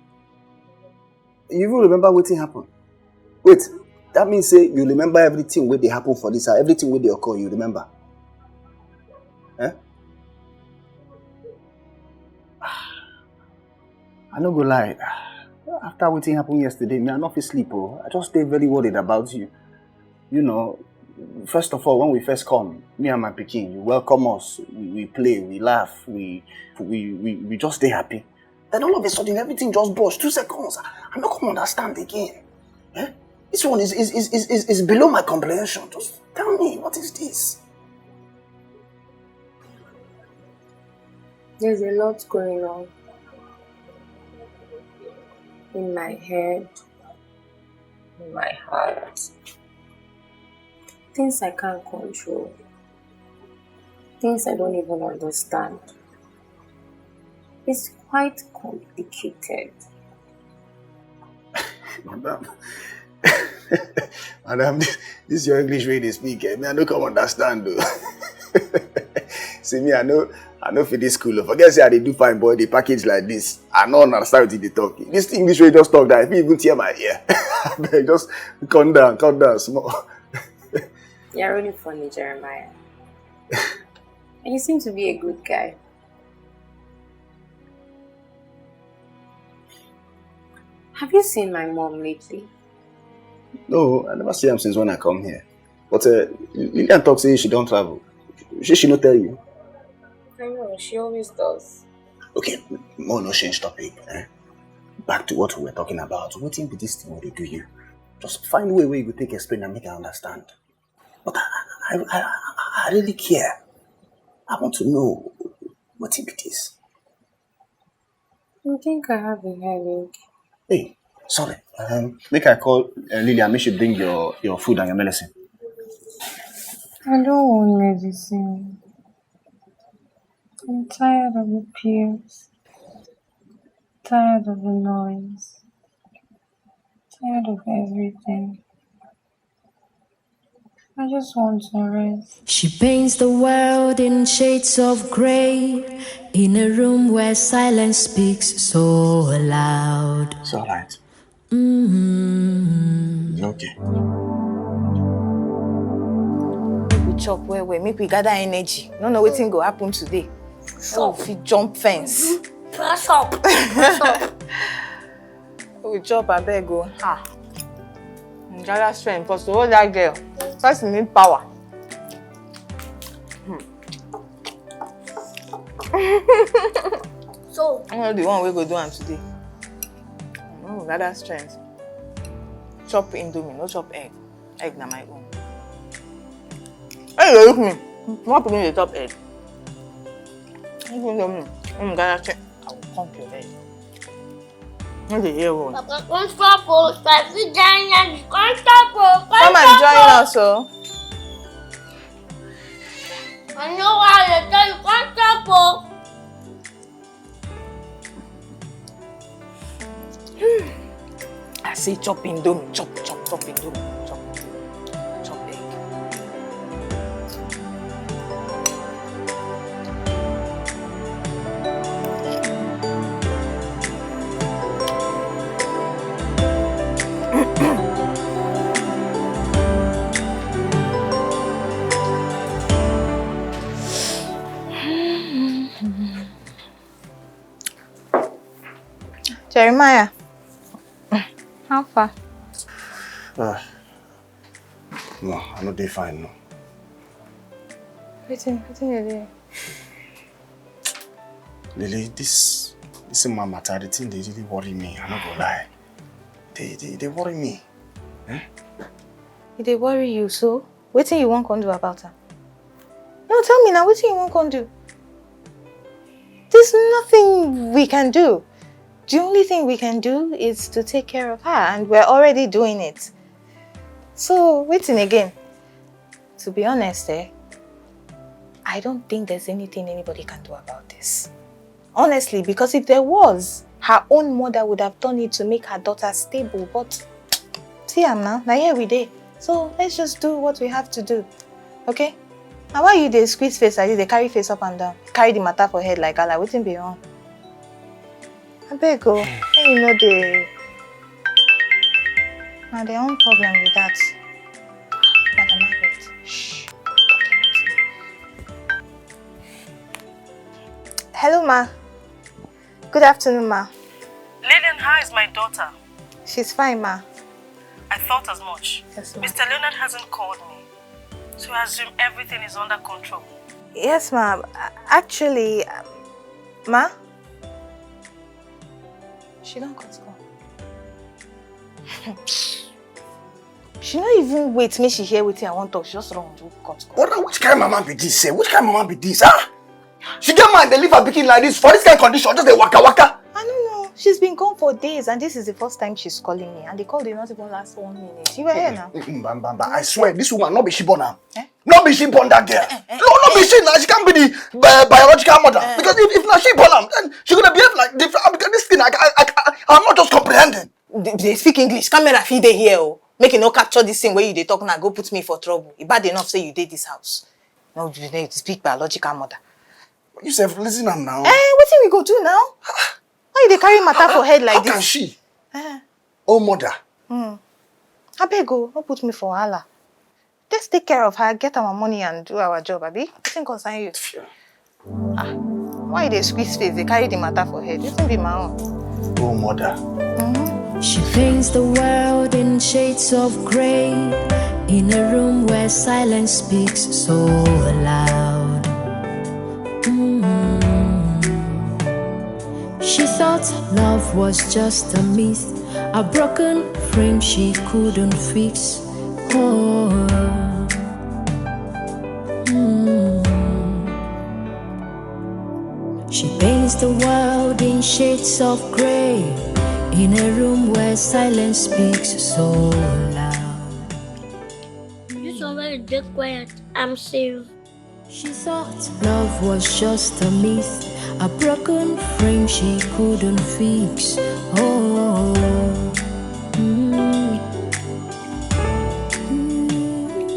You even remember what happened? Wait, that means say you remember everything where they happen for this, everything where they occur, you remember? Eh? I no go lie. After what happened yesterday, me I not sleep. Oh, I just stay very worried about you. You know, first of all, when we first come, me and my pikin, you welcome us. We play, we laugh, we just stay happy. Then all of a sudden, everything just burst. 2 seconds. I don't come understand again. Eh? This one is below my comprehension. Just tell me, what is this? There's a lot going on in my head, in my heart. Things I can't control. Things I don't even understand. It's quite complicated. Madam, Madam, this is your English way they speak. Eh? Me, I don't come understand though. See me, I know for this school. Forget say I they do fine boy, they package like this. I don't understand what they talk. This English way just talk that if you even tear my ear. Just calm down small. You're really funny, Jeremiah. And you seem to be a good guy. Have you seen my mom lately? No, I never see him since when I come here. But Lillian talk say she don't travel. She not tell you. I know, she always does. Okay, more no change topic. Eh? Back to what we were talking about. What in this thing will they do you? Just find a way where you could take explain and make her understand. But I really care. I want to know what it is. I think I have a headache. Hey, sorry. Make I call Lillian. Make she bring your food and your medicine. I don't want medicine. I'm tired of the peers. Tired of the noise. Tired of everything. I just want to rest. She paints the world in shades of grey, in a room where silence speaks so loud. It's alright. Mm-hmm. Okay. we chop where make we gather energy. No know wetin go happen today. So if we jump fence. Press up. Press up. We chop abeg go. Ha. Gather strength because to hold that girl, first you need power. So I'm not the one we go do am today. Gather strength. Chop indomie, no chop egg. Egg na my own. Hey, look me. What people dey chop egg? Indomie. Gather strength. I will pump your head. No dey hear one. Papa, come stop, oh. Start to join us. Come stop, oh. Come and join us, oh. I know why they tell you can't stop, oh. I say chop indomie, chop indomie, chop egg. Jeremiah, how far? No, I'm not doing fine, no. Waiting you there. Lily, this is my matter. The thing they really worry me. I'm not gonna lie. They worry me. Eh? They worry you, so? Waiting you won't come do about her? No, tell me now, waiting you won't come do? There's nothing we can do. The only thing we can do is to take care of her, and we're already doing it. So, waiting again. To be honest, I don't think there's anything anybody can do about this. Honestly, because if there was, her own mother would have done it to make her daughter stable, but see her now here we dey. So, let's just do what we have to do, okay? Now why you dey squeeze face like this, they carry face up and down, carry the matter for head like Allah, waiting be wrong? I beg go. You know their own problem with that. Madam Margaret. Shh. Hello, ma. Good afternoon, ma. Lillian, how is my daughter? She's fine, ma. I thought as much. Yes, ma. Mr. Leonard hasn't called me, so I assume everything is under control. Yes, ma. Actually, ma. She don't cut call. She not even wait me. She hear wetin I want talk. She just run to cut call. What? Which kind of mama be this? Say, which kind of mama be this? Huh? She get mind they leave her pikin like this for this kind of condition. Just a waka waka. I don't know. She's been gone for days, and this is the first time she's calling me. And the call did not even last 1 minute. You were here now. I swear, this woman not be she born now. Eh? Not be she born that girl. No be she now. She can't be the biological mother. Because if not she born am, then she gonna behave like different. Because this thing, I'm not just comprehending. They speak English. Camera feed they here. Oh. Make you no capture this thing where you they talk now. Go put me for trouble. It's bad enough say you did this house. No, you need to speak biological mother. You say listen am now. What thing we go do now? Why they carry matter for head like How this? can she? Oh mother. I beg go. Don't put me for Allah. Let's take care of her, get our money and do our job, abi? Nothing concern you. Why they squeeze face? They carry the matter for head. This will be my own. Oh mother. She paints the world in shades of grey, in a room where silence speaks so loud. She thought love was just a myth, a broken frame she couldn't fix. She paints the world in shades of grey, in a room where silence speaks so loud. Just already get quiet. I'm safe. She thought love was just a myth, a broken frame she couldn't fix.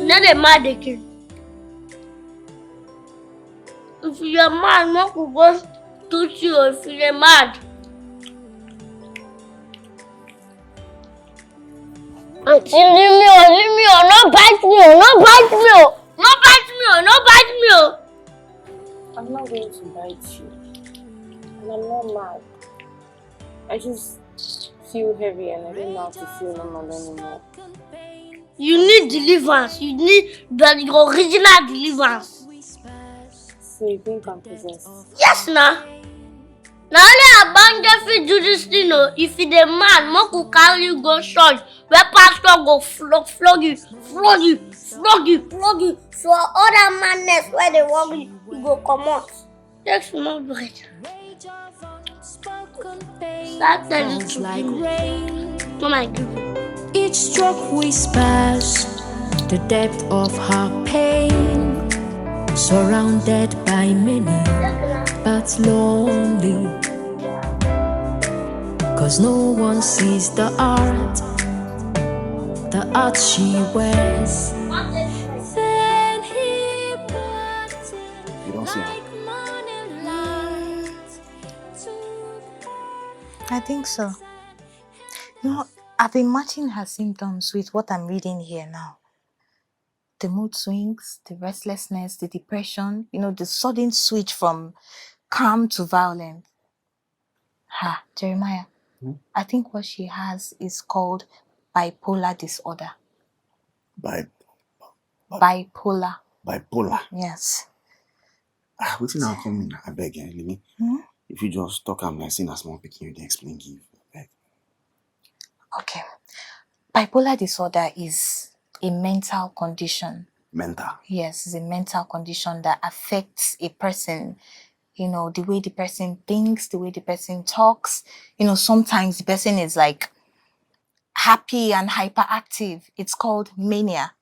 Not a mad again. If you're mad, no could go to you if you're mad. Auntie, leave me, no bite me, no bite me, no bite me. to bite you. And I'm not mad. I just feel heavy and I don't know how to feel normal anymore. You need deliverance. You need the original deliverance. So you think I'm possessed? Yes, nah. Now only a band fit do this thing, no. If it's a man, more could carry you go church, where pastor go flog you. So all that madness where they want you go come out. Take small break. Start telling Sounds like rain. Oh my God. Each stroke whispers the depth of her pain. Surrounded by many, but lonely. 'Cause no one sees the art she wears. Then he brought You don't see her? like morning light to I think so. No, I've been matching her symptoms with what I'm reading here now. The mood swings, the restlessness, the depression, the sudden switch from calm to violent. Jeremiah, I think what she has is called bipolar disorder. Bipolar. Bipolar. Yes. What's now coming? I beg you, if you just talk, I'm like saying a small picking, you can explain, give. Beg. Okay. Bipolar disorder is a mental condition. Mental? Yes, it's a mental condition that affects a person. The way the person thinks, the way the person talks. Sometimes the person is like happy and hyperactive. It's called mania.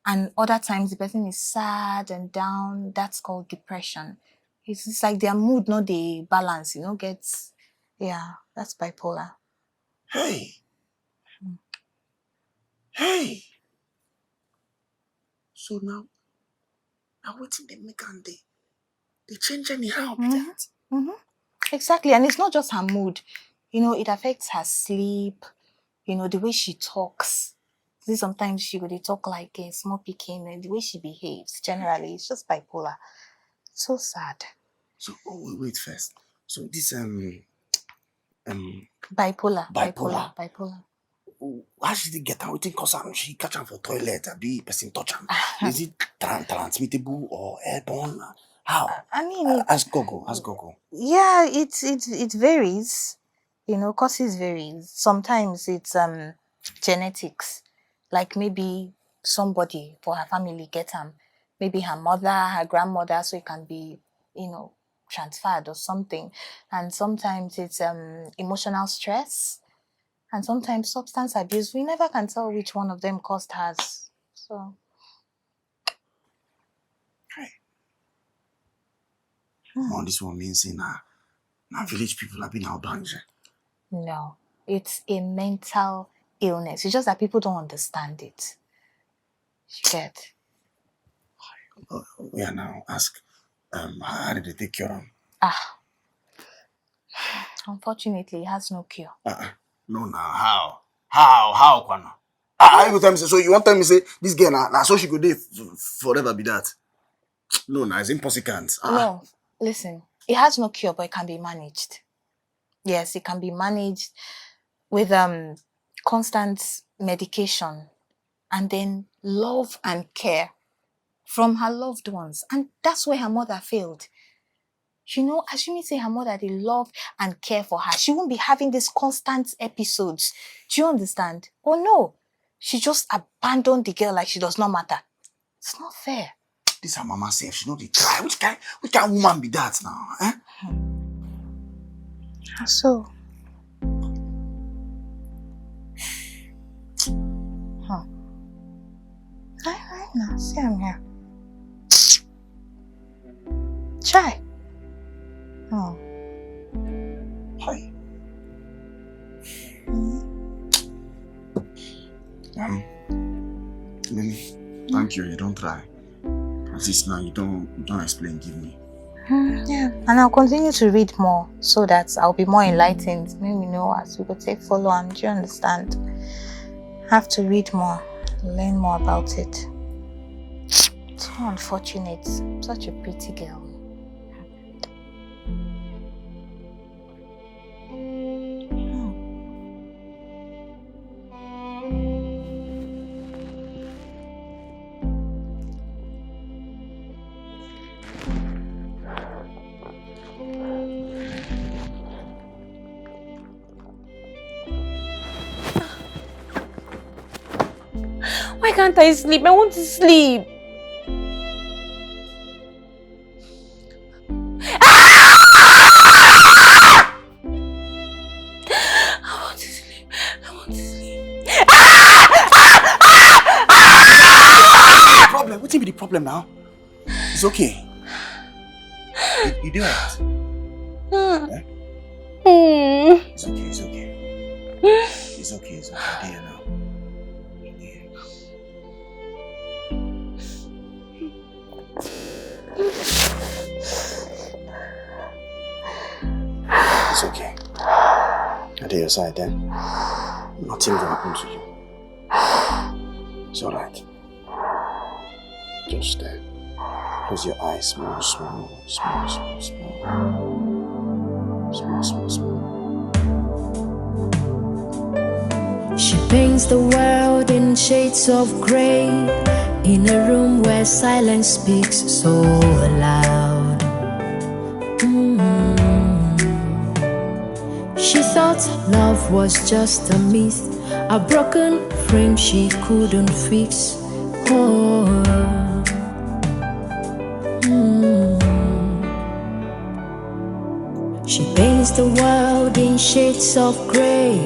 And other times the person is sad and down. That's called depression. It's just like their mood, not the balance, gets... Yeah, that's bipolar. Hey! Hey! So now what's in the make and they change anyhow with that? Exactly. And it's not just her mood. It affects her sleep, the way she talks. See, sometimes she would talk like a small picking, and the way she behaves, generally, it's just bipolar. It's so sad. So, wait first. So this, Bipolar. How should he get out? Cause she catch him for toilet, be person touch him. Is it transmittable or airborne? How? I mean, Ask Gogo. Yeah, it varies. Causes varies. Sometimes it's genetics. Like maybe somebody for her family get maybe her mother, her grandmother, so it can be, transferred or something. And sometimes it's emotional stress. And sometimes substance abuse. We never can tell which one of them caused hers. So. Hey. Well, this one means now village people have been out blanche. No, it's a mental illness. It's just that people don't understand it. You get? Yeah, now ask, how did they take care of him? Unfortunately, it has no cure. No, now how, Kwana? I go tell me say, so you want to tell me say this girl now so she go there forever be that? No, it's impossible. No, listen, it has no cure, but it can be managed. Yes, it can be managed with constant medication and then love and care from her loved ones. And that's where her mother failed. Assuming say her mother, they love and care for her, she won't be having these constant episodes. Do you understand? Oh no, she just abandoned the girl like she does not matter. It's not fair. This her mama say she know they try. Which kind woman be that now? Eh? So. I know. See, I'm here. Try. Hi. Lily, thank you. You don't try. At least now you don't explain. Give me. Yeah, and I'll continue to read more so that I'll be more enlightened. Maybe as we go take follow on. Do you understand? I have to read more, learn more about it. So unfortunate. Such a pretty girl. can't I sleep? I want to sleep. What's the problem now? It's okay. You do it. Yeah? It's okay, it's okay. It's okay, it's okay. Dear now. It's okay. I did your side then. Nothing will happen to you. It's alright. Just close your eyes, small. She paints the world in shades of grey, in a room where silence speaks so loud. She thought love was just a myth, a broken frame she couldn't fix. She paints the world in shades of grey,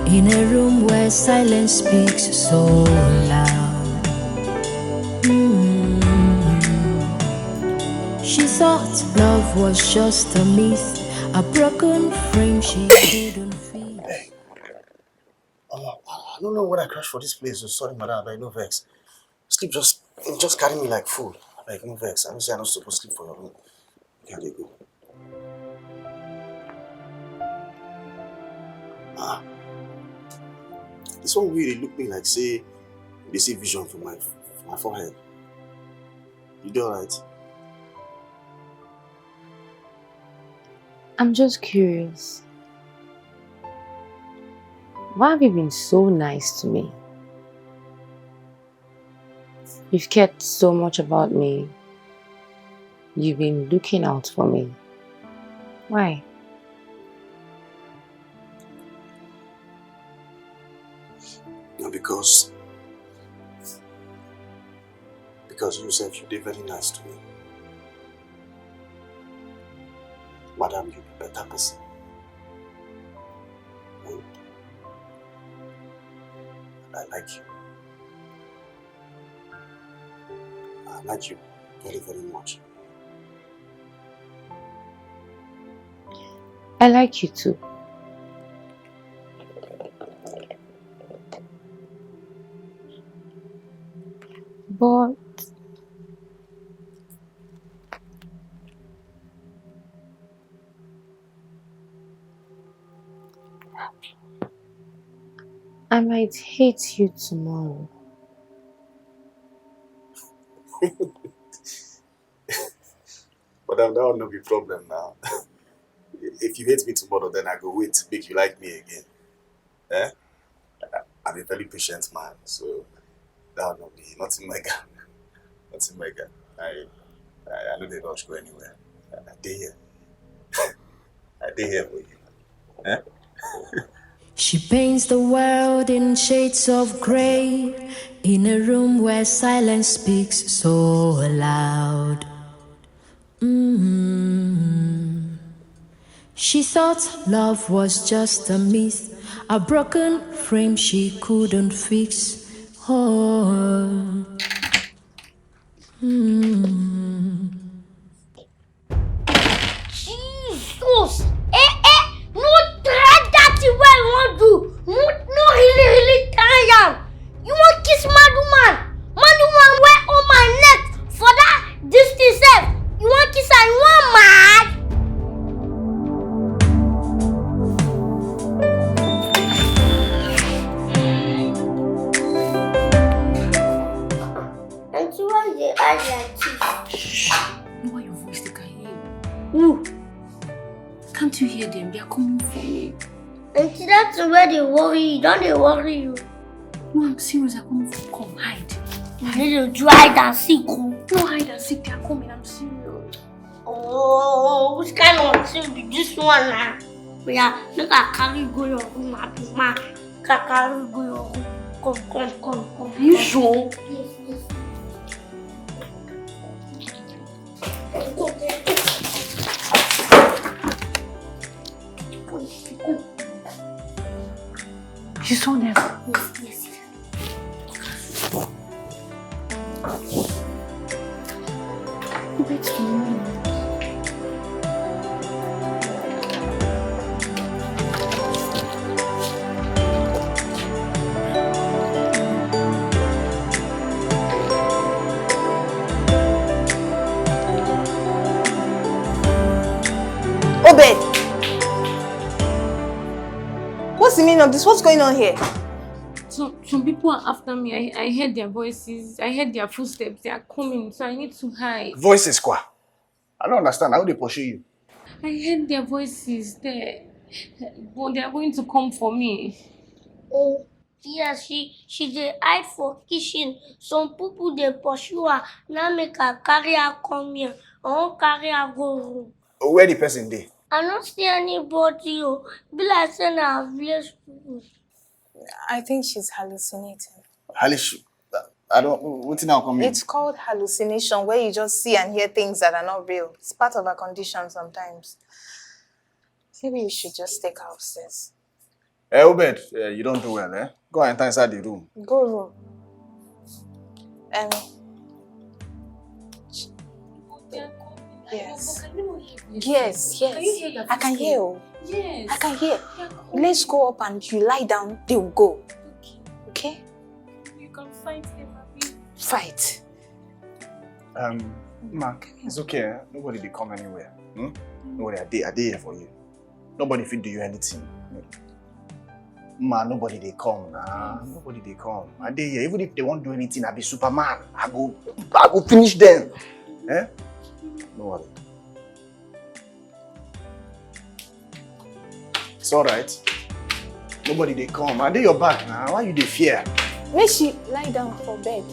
in a room where silence speaks so loud. She thought love was just a myth, a broken frame she couldn't fix. Hey. I don't know what I crashed for this place. So sorry, madam, but no vex. Sleep just carry me like fool. Like no vex. I don't say I'm not supposed to sleep for your room. Here they go. This one really look me like say they see vision from my forehead. You do alright? I'm just curious. Why have you been so nice to me? You've cared so much about me. You've been looking out for me. Why? No, because yourself, you did very nice to me. Madam, you're a better person. And I like you. I like you very, very much. I like you too. But I might hate you tomorrow. Madam, that will not be a problem now. If you hate me tomorrow, then I go wait to make you like me again. Eh? I'm a very patient man, so that will not be nothing mega. Nothing mega. I know they don't go anywhere. I stay here. I stay here for you. Eh? She paints the world in shades of grey, in a room where silence speaks so loud. She thought love was just a myth, a broken frame she couldn't fix. Jesus! No try that way you want to. No really try. You want kiss mad woman wear on my neck for that this self. You want kiss her, you want mad? And so why they are like this? Lower your voice, they can hear you. Ooh. Can't you hear them? They are coming for me. And see, that's where they worry you. Don't they worry you? No, I'm serious. They're coming for Come, hide. You need to do hide and seek. No, hide and seek. They are coming. I'm serious. Oh, which kind of thing be this one now? Yeah, look at carry go your room, man. Carry go your room. Are you sure? Yes. You saw them? Yes. Wait for me. Obed! What's the meaning of this? What's going on here? Some people are after me. I heard their voices. I heard their footsteps. They are coming, so I need to hide. Voices, quoi? I don't understand. How they pursue you? I heard their voices there. But they are going to come for me. Oh, yes, she dey hide for kitchen. Some people dey pursue her. Now make her carry her come here. I won't carry her go home. Where the person dey? I don't see anybody. Oh, be like saying I village people. I think she's hallucinating. Halish, I don't. What's now coming? It's called hallucination, where you just see and hear things that are not real. It's part of our condition sometimes. Maybe you should just take her upstairs. Hey, Obed, you don't do well, eh? Go and enter inside the room. Go room. Yes. Yes. I can hear. Yes. I can hear. Let's go up and you lie down, they will go. Okay? You can fight them, Abby. Fight. Mark, it's okay. Eh? Nobody they come anywhere. Nobody are they here for you. Nobody fit do you anything. Man, nobody they come nah. Nobody they come. Are they here? Even if they won't do anything, I'll be Superman. I go finish them. Eh? No worry. It's alright. Nobody they come. Are they your back now? Why you they fear? Make she lie down for bed.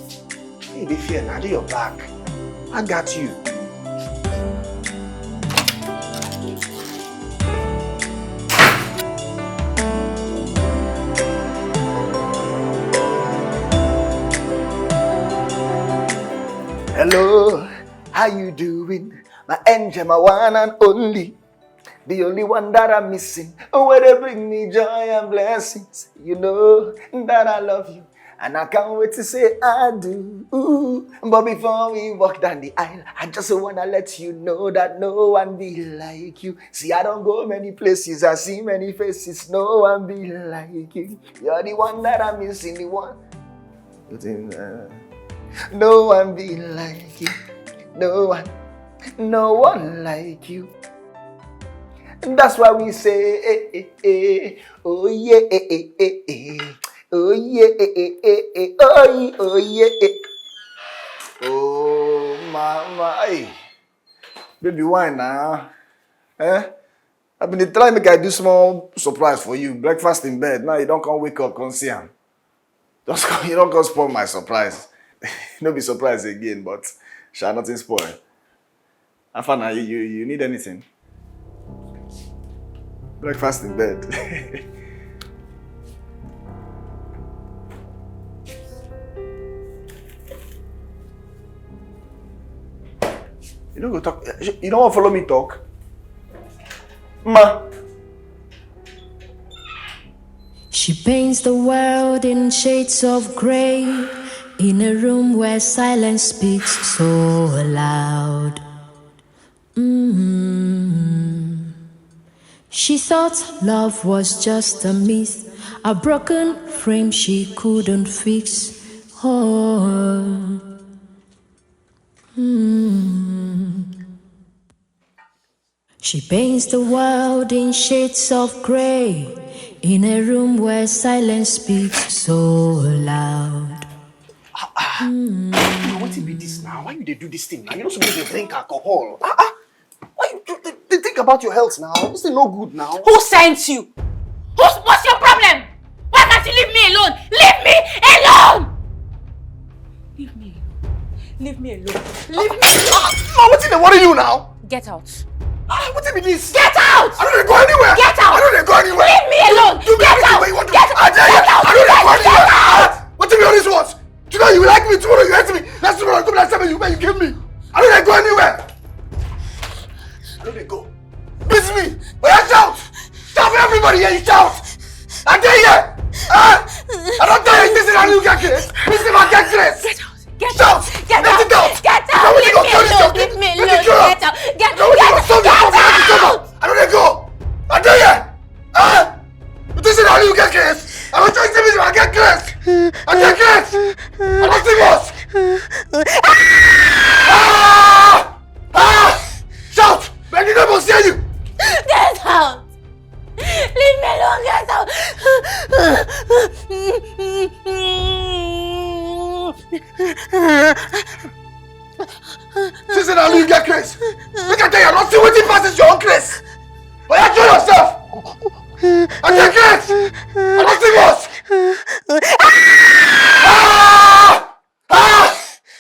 Hey, they fear now. They your back. I got you. Hello, how you doing? My angel, my one and only. The only one that I'm missing. Oh, where they bring me joy and blessings. You know that I love you. And I can't wait to say I do. Ooh. But before we walk down the aisle, I just wanna let you know that no one be like you. See, I don't go many places, I see many faces. No one be like you. You're the one that I'm missing, the one. No one be like you. No one like you. That's why we say, oh yeah, oh yeah, oh yeah. Oh mama, hey. Baby, why now? Eh? I've been trying to make I do small surprise for you. Breakfast in bed. Now you don't come wake up, come see him. You don't come spoil my surprise. No be surprised again, but shall nothing spoil. Afana, you need anything? Breakfast in bed. You don't go talk. You don't want to follow me talk? Ma. She paints the world in shades of grey, in a room where silence speaks so loud. She thought love was just a myth, a broken frame she couldn't fix. Oh. She paints the world in shades of grey, in a room where silence speaks so loud. What be this now? Why you they do this thing now? You're not supposed to drink alcohol. Why you they think about your health now? This is no good now. Who sent you? What's your problem? Why can't you leave me alone? Leave me alone! Leave me alone. Leave me alone. Leave me alone. Ma, what's in there? What are you now? Get out. What's in this? Get out! I don't go anywhere. Get out! I don't go anywhere. Leave me alone. Do me Get everything out. what you want to. Get out. I don't go anywhere. to be honest, what? Today you like me, tomorrow you hate me. Last tomorrow I come last time you give me. I don't go anywhere. I don't go. Miss me. But I shout. Shout for everybody here, you shout. I dare you. I don't tell you this is how you get this. This is how I get this. Get out! Get out! Get out! Leave me alone! Leave me alone! Get out! Get out! I don't go! I tell you! This is how you get this! I don't try to say I get this! I get this! I don't see what! Shout! Make the devil see you! Get out! Leave me alone! Get out! This is how you get Chris. Look at you, not see what it passes your own Chris. But you show yourself. I get Chris. I don't see what.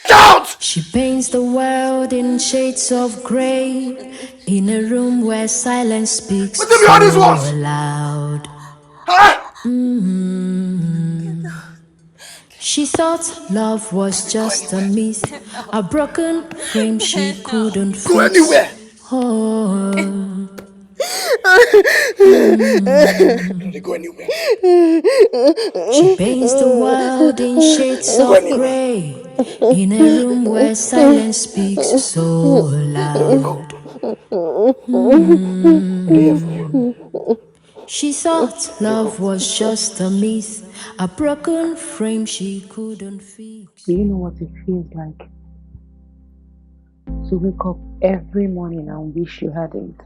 Shout! She paints the world in shades of grey, in a room where silence speaks But to be honest, what? so loud. She thought love was just a myth, a broken frame she couldn't fix. Go anywhere. Oh. Don't go anywhere. She paints the world in shades of grey, in a room where silence speaks so loud. She thought love was just a myth, a broken frame she couldn't fix. Do you know what it feels like to wake up every morning and wish you hadn't?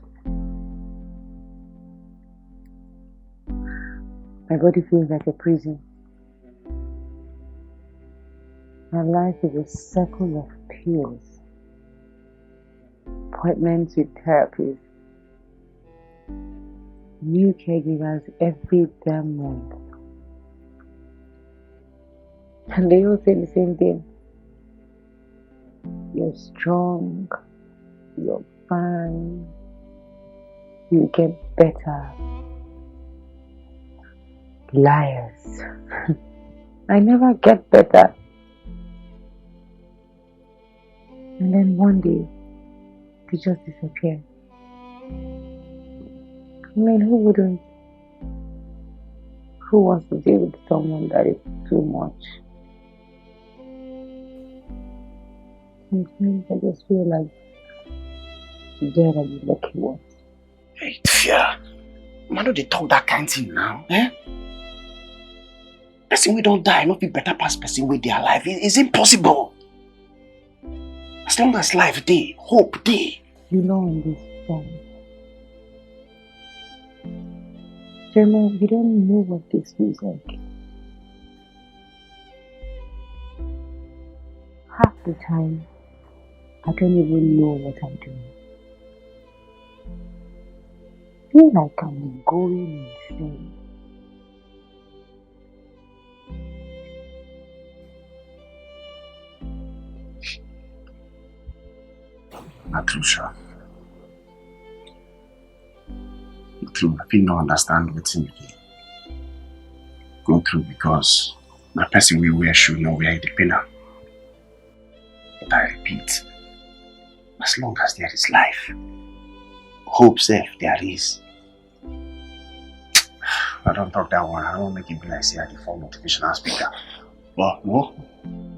My body feels like a prison. My life is a circle of pills, appointments with therapists, new caregivers every damn month. And they all say the same thing. You're strong, you're fine, you get better. Liars. I never get better. And then one day, they just disappear. I mean, who wouldn't? Who wants to deal with someone that is too much? Sometimes I just feel like they're the lucky ones. Hey, Tia. Man, they talk that kind of thing now, eh? Person we don't die, not be better past person with their life. It's impossible. As long as life day, hope day. You know in this song, Jeremiah, you don't know what this feels like. Half the time, I don't even know what I'm doing. I feel like I'm going insane. Not true, sure. True, I feel not understand what's in here. Go through because my person we wear should know where the pinner. But I repeat, as long as there is life, hope safe there is. I don't talk that one. I don't make it be like say I the form motivational speaker. But no,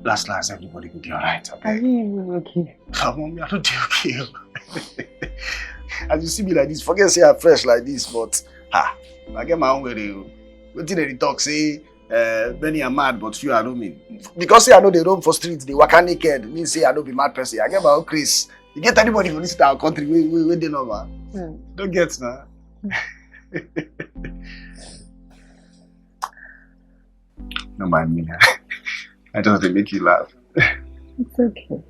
last everybody will be alright. Okay? Are you even okay? Mommy, I don't do okay. As you see me like this, forget say I'm fresh like this, but I get my own way. What did they talk say? Many are mad, but few are not me. Because say I know they roam for streets, they walk naked. Means say I don't be mad person. I get my own Chris. You get anybody from this our country? We they know, man. Don't get now. No mind me. I just want to make you laugh. It's okay.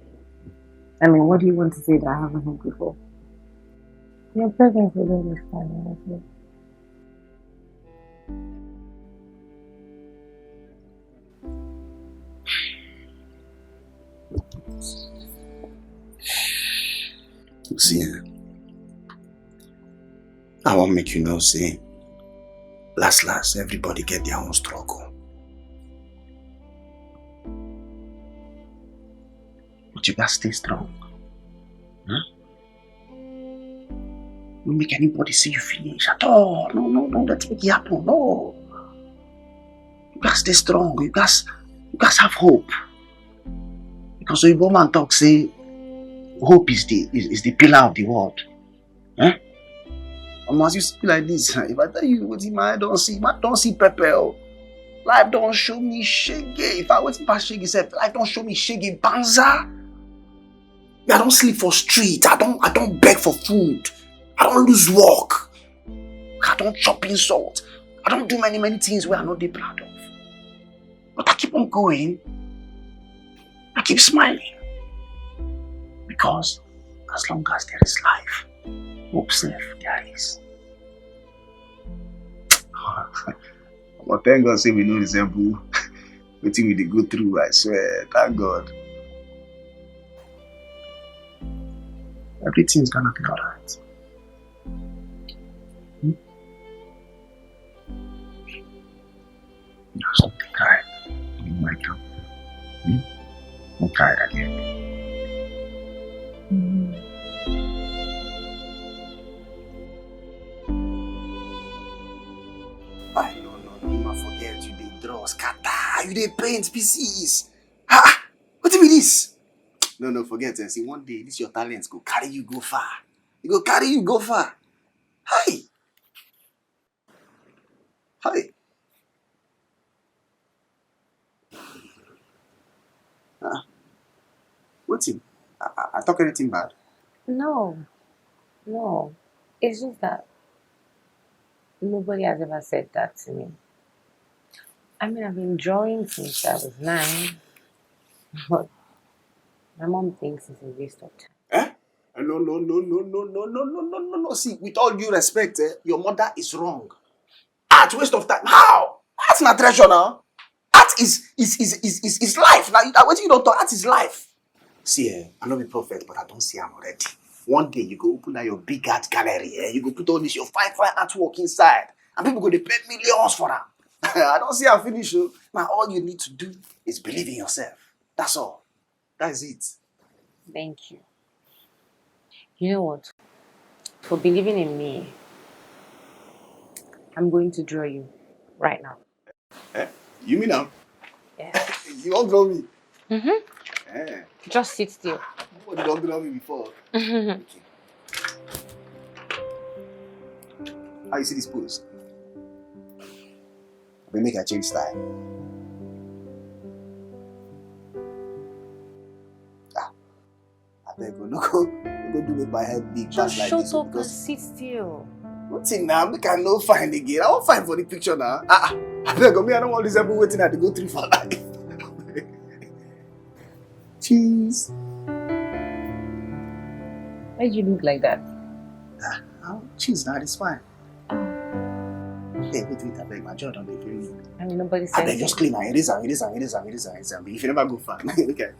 I mean, what do you want to say that I haven't heard before? Your presence is always fine, honestly. See, I won't make you know, say, last, everybody get their own struggle. But you gotta stay strong. Huh? Don't make anybody see you finish at all. No, let's make it happen. No. You gotta stay strong. You guys have hope. Because the woman talk say hope is the pillar of the world. Huh? As you speak like this, if I tell you what I don't see pepper. Life don't show me shege. If I wait past shege, life don't show me shege banza. I don't sleep for street. I don't beg for food. I don't lose work. I don't chop insult. I don't do many things where I'm not proud of. But I keep on going. I keep smiling. Because as long as there is life, hope safe there is. But thank God say we know resemble waiting we go through, I swear. Thank God. Everything's gonna be alright. Just don't cry. You wake up. Don't cry again. No, forget you dey draw, scatter, you dey paint pieces. What be this? No, forget. See, one day this your talents go carry you go far. It go carry you go far. Hi. What's him? I talk anything bad? No. It's just that nobody has ever said that to me. I mean, I've been drawing since I was 9, but my mom thinks it's a waste of time. No. See, with all due respect, your mother is wrong. Art waste of time. How? Art's not treasure now. Art is life. Now, what you don't talk, art is life. See, I'm not a prophet, but I don't see him already. One day you go open your big art gallery, you go put all this your fine artwork inside, and people go to pay millions for that. I don't see how finish you. Now all you need to do is believe in yourself. That's all. That is it. Thank you. You know what? For believing in me, I'm going to draw you right now. You mean now? Yes. You won't draw me? Just sit still. Nobody don't draw me before. Okay. How you see this pose? We make a change style. I beg you, no go do make my head big. Just like shut this, up and sit still. What's in now? Make I no find again. I won't find for the picture now. I beg you, I don't want this ever waiting at to go through for life. Cheese. Why do you look like that? Cheese now, it's fine. Hey, wait, I beg my jaw don't be very. I mean, nobody said. I beg just clean my it is. If you never go far, okay.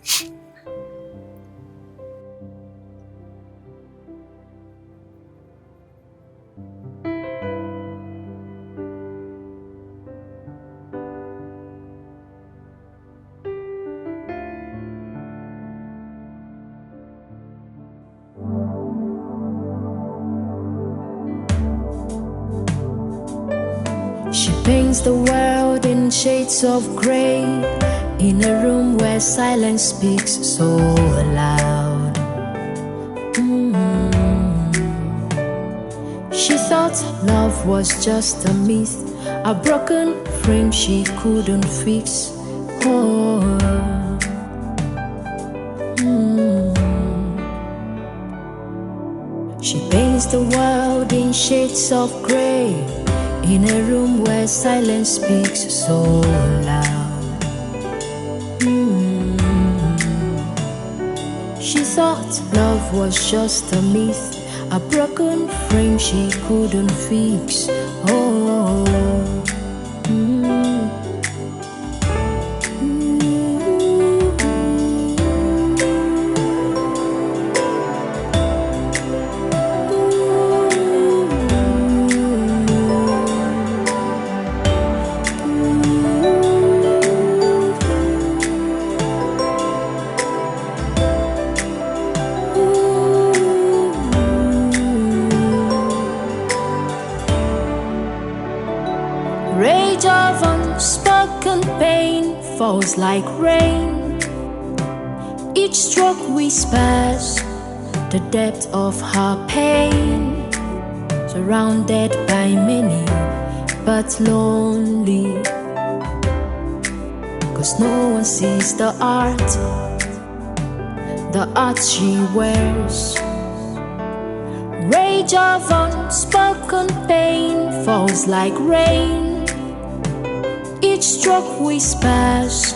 She paints the world in shades of grey, in a room where silence speaks so loud. She thought love was just a myth, a broken frame she couldn't fix. She paints the world in shades of grey, in a room where silence speaks so loud. She thought love was just a myth, a broken frame she couldn't fix. falls like rain. Each stroke whispers the depth of her pain. Surrounded by many, but lonely. 'Cause no one sees the art she wears. Rage of unspoken pain falls like rain. Each stroke whispers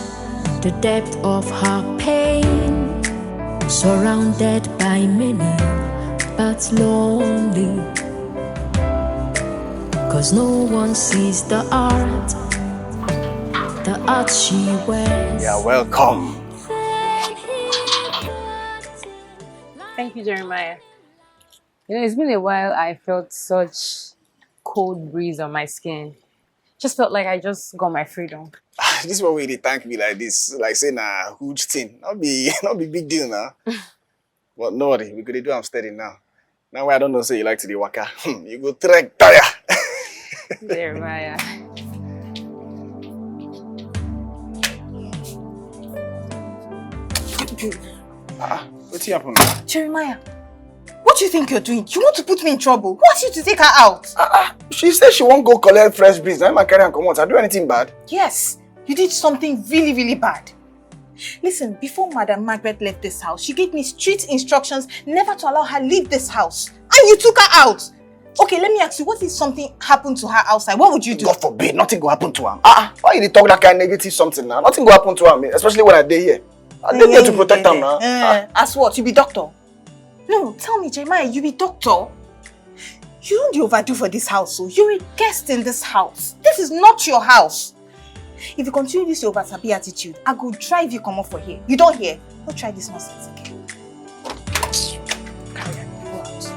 the depth of her pain. Surrounded by many, but lonely. 'Cause no one sees the art she wears. Yeah, welcome. Thank you, Jeremiah. You know, it's been a while I felt such cold breeze on my skin. Just felt like I just got my freedom. This is what way they thank me like this. Like saying a huge thing. Not be big deal now. But no worry, we could do I'm steady now. Now I don't know say you like to the waka. You go trek tire. Jeremiah. What's happening? Jeremiah, what do you think you're doing? You want to put me in trouble? Who asked you to take her out? She said she won't go collect fresh breeze. Now I carry and come out. I do anything bad? Yes, you did something really, really bad. Listen, before Madam Margaret left this house, she gave me strict instructions never to allow her leave this house. And you took her out. Okay, let me ask you, what if something happened to her outside? What would you do? God forbid, nothing will happen to her. Why you dey talk that kind of negative something now? Nothing will happen to her, especially when I dey here. I dey here to protect her now. As what? You be doctor? No, tell me, Jeremiah, you be doctor? You don't overdo for this house, so you're a guest in this house. This is not your house. If you continue this your oversabi attitude, I go drive you come off for here. You don't hear? Don't try this nonsense again. Carry on, go out.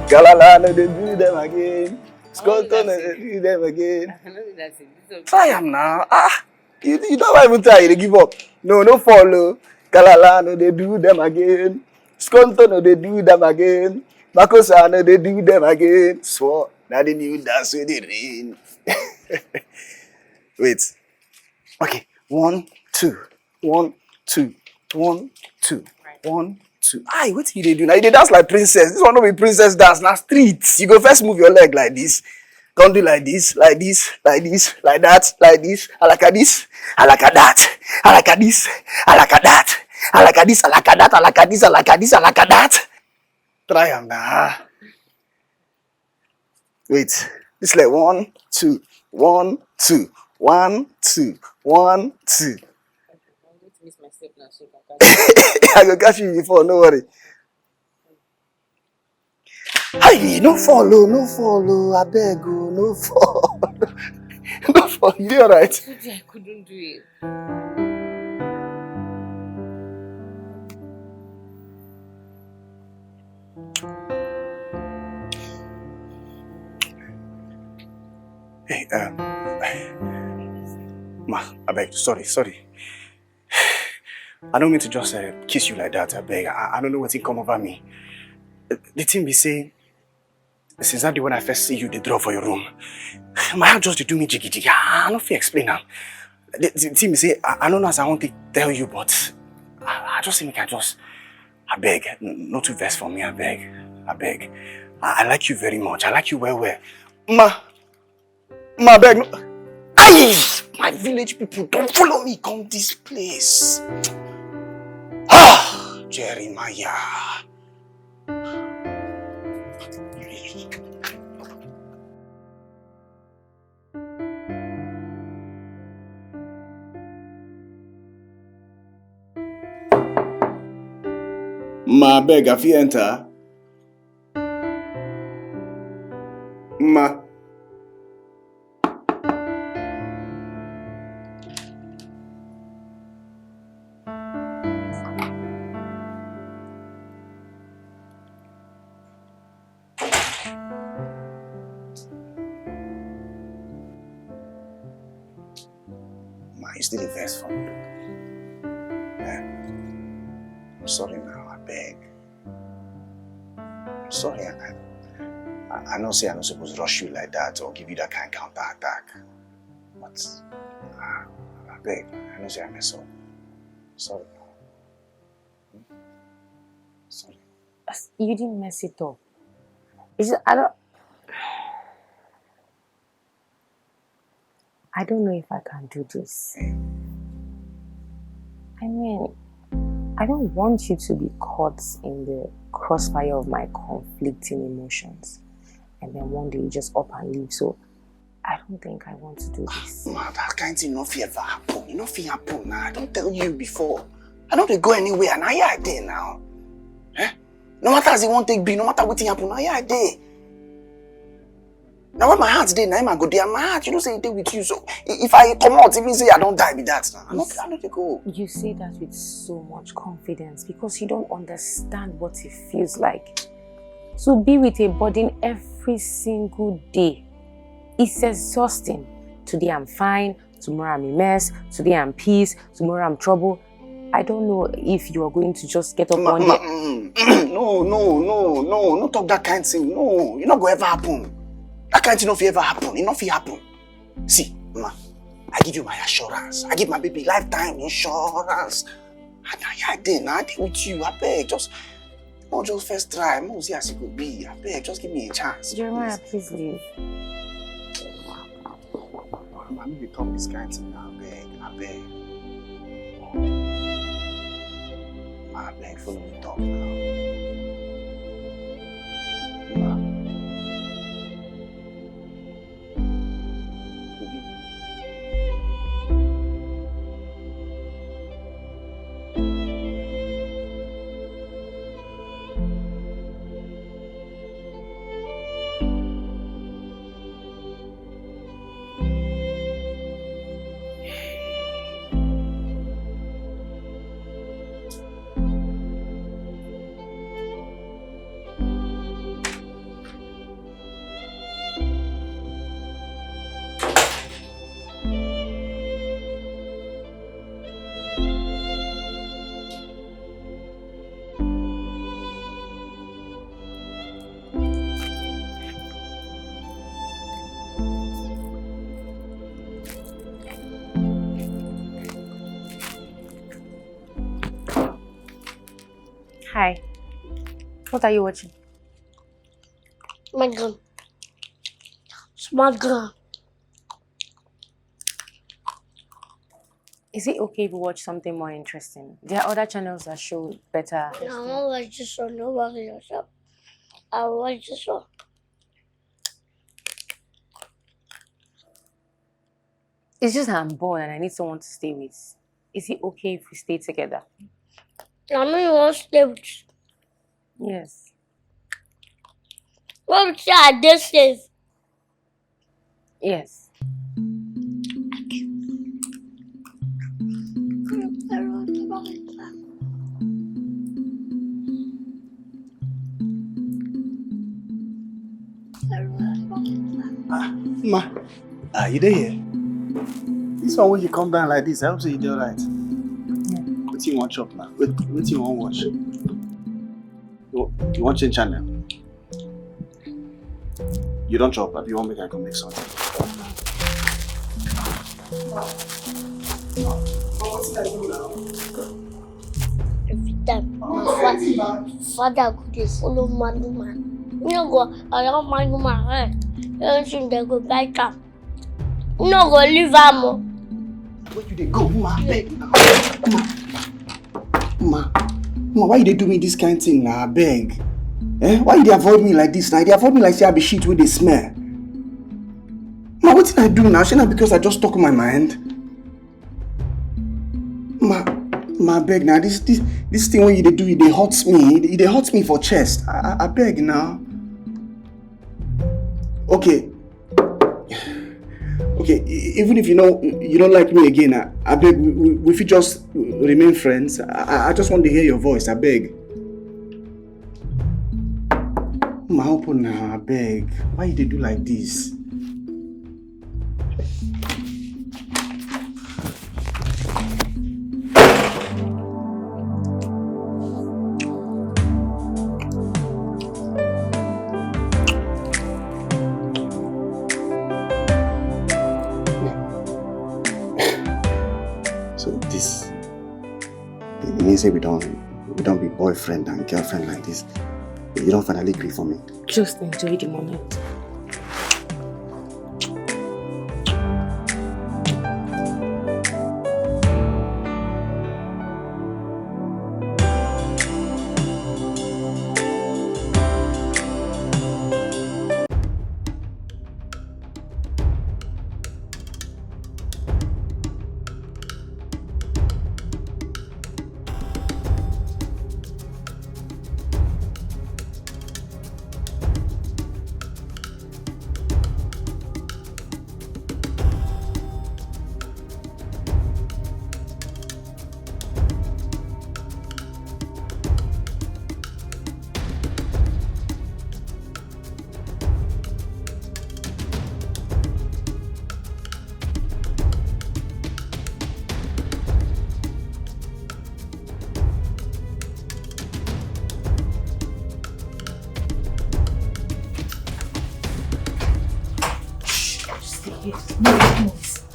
Galala, no, they do them again. Skonto, no, they do them again. Try am now. You don't even try, they give up. No follow. Galala, no, they do them again. Skonto, no, they do them again. Makosa, no, they do them again. So, now the new dance with the rain. Wait. Okay. 1, 2. 1, 2. 1, 2. 1, 2. Aye, what you dey do now? You dey dance like princess. This one no be princess dance. Now streets. You go first move your leg like this. Come do like this, like this, like this, like that, like this. I like this. I like that. I like this. I like that. I like this. I like that. I like this. I like this. I like that. Try am now. Wait. This like 1, 2. 1, 2. 1, 2. 1, 2. I go catch you before, no worry. Hey, no follow, I beg you, no follow. No follow, you alright? I couldn't do it. Hey, Ma, I beg, sorry. I don't mean to just kiss you like that, I beg. I don't know what come over me. The thing be say, since that day when I first see you, they draw for your room. My heart just do me jiggy. I don't feel explain now. The thing be say, I don't know as I want to tell you, but I just think I beg, no too vex for me, I beg. I like you very much. I like you well. Ma, beg. No. Aye! My village people, don't follow me, come this place. Jeremiah. Ma, beg, if you enter. Ma. You still the best for me. Yeah. I'm sorry now, I beg. sorry. I know say I'm not supposed to rush you like that or give you that kind of counter-attack. But, I beg, I know say I mess up. Sorry. Sorry. You didn't mess it up. I don't know if I can do this. I mean, I don't want you to be caught in the crossfire of my conflicting emotions. And then one day you just up and leave. So I don't think I want to do this. Ma, that kind of thing not ever happen. It not happen now. I don't tell you before. I don't go anywhere. Now you're there now. Eh? No matter as you want to be, no matter what happen, now you're there. Now when my heart's there, now I go there. My heart, you don't say it there with you. So if I come out, even say I don't die with that. Now. I don't go. You say that with so much confidence because you don't understand what it feels like. To be with a burden every single day. It's exhausting. Today I'm fine, tomorrow I'm a mess, today I'm peace, tomorrow I'm trouble. I don't know if you are going to just get up one day. No, not talk that kind of thing. No, it's not going to ever happen. That kind of thing not ever happen. It not happen. See, Ma, I give you my assurance. I give my baby lifetime insurance. And I did with you. I beg, just first try. I see as it could be. I beg, just give me a chance. Jeremiah, please leave. I need to talk this kind of thing. I beg. I beg, follow me talk now. Hi. What are you watching? My gun. Smart gun. Is it okay if we watch something more interesting? There are other channels that show better. I won't watch this one. No worry yourself. I'll watch this one. It's just that I'm bored and I need someone to stay with. Is it okay if we stay together? I know you won't stay with you. Yes. What would you say at this stage? Yes. Ma, you there here? This one when you come down like this, I hope so you do alright. What you want chop now? What you want watch? You want change channel? You don't chop, but you want me to come make something. What's that do now? Every time my father go follow man. You know go around man head. Everything they go buy cap. You know go leave am. Where you they go, Ma? Ma, why you they do me this kind of thing now? I beg. Why you they avoid me like this now? They avoid me like say I be shit with they smell. Ma, what did I do now? Shouldn't because I just talk my mind? Ma, beg now. This thing when you they do it, they hurts me. It they hurts me for chest. I beg now. Okay, even if you know you don't like me again, I beg, we should just remain friends. I just want to hear your voice, I beg. Ma, open now, I beg. Why you do like this? say we don't be boyfriend and girlfriend like this. You don't finally agree for me. Just enjoy the moment.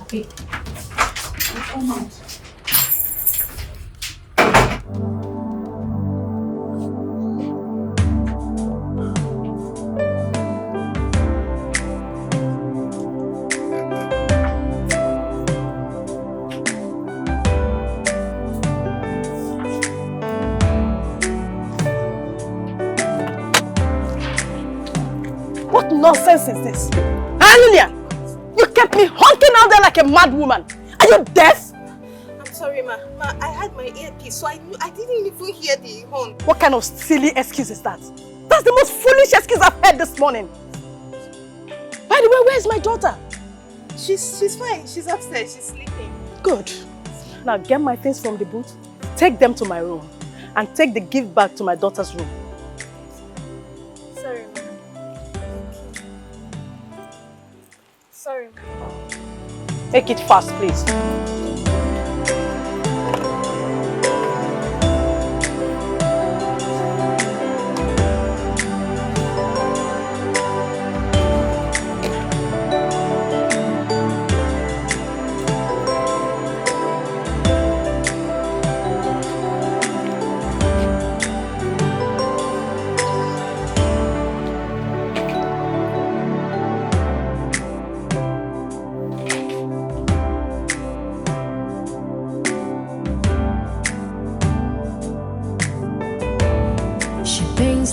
Okay. Come out. What nonsense is this? Lillian, you kept me honking out there like a mad woman. Are you deaf? I'm sorry, ma. Ma, I had my earpiece, so I didn't even hear the horn. What kind of silly excuse is that? That's the most foolish excuse I've heard this morning. By the way, where's my daughter? She's fine. She's upstairs. She's sleeping. Good. Now get my things from the booth, take them to my room, and take the gift bag to my daughter's room. Sorry, ma. Sorry, ma. Take it fast, please.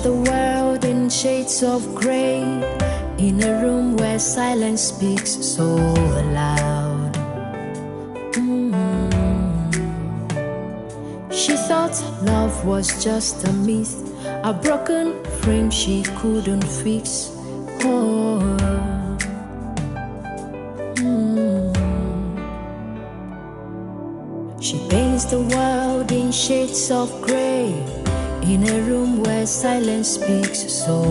The world in shades of grey, in a room where silence speaks so loud. She thought love was just a myth, a broken frame she couldn't fix. She paints the world in shades of grey, in a room where silence speaks so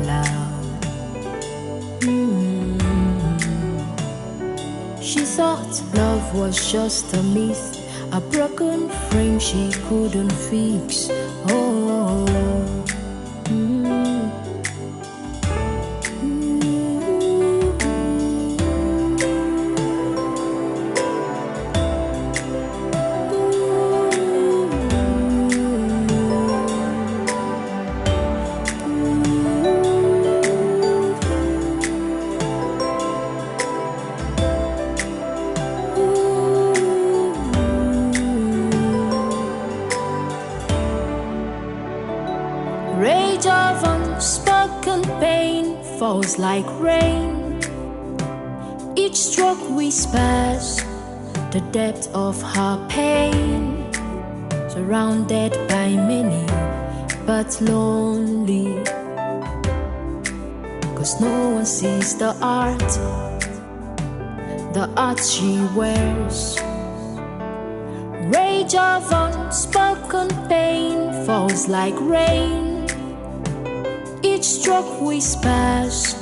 loud. She thought love was just a myth, a broken frame she couldn't fix. Rage of unspoken pain falls like rain. Each stroke whispers the depth of her pain. Surrounded by many, but lonely, 'cause no one sees the art she wears. Rage of unspoken pain falls like rain. Each stroke whispers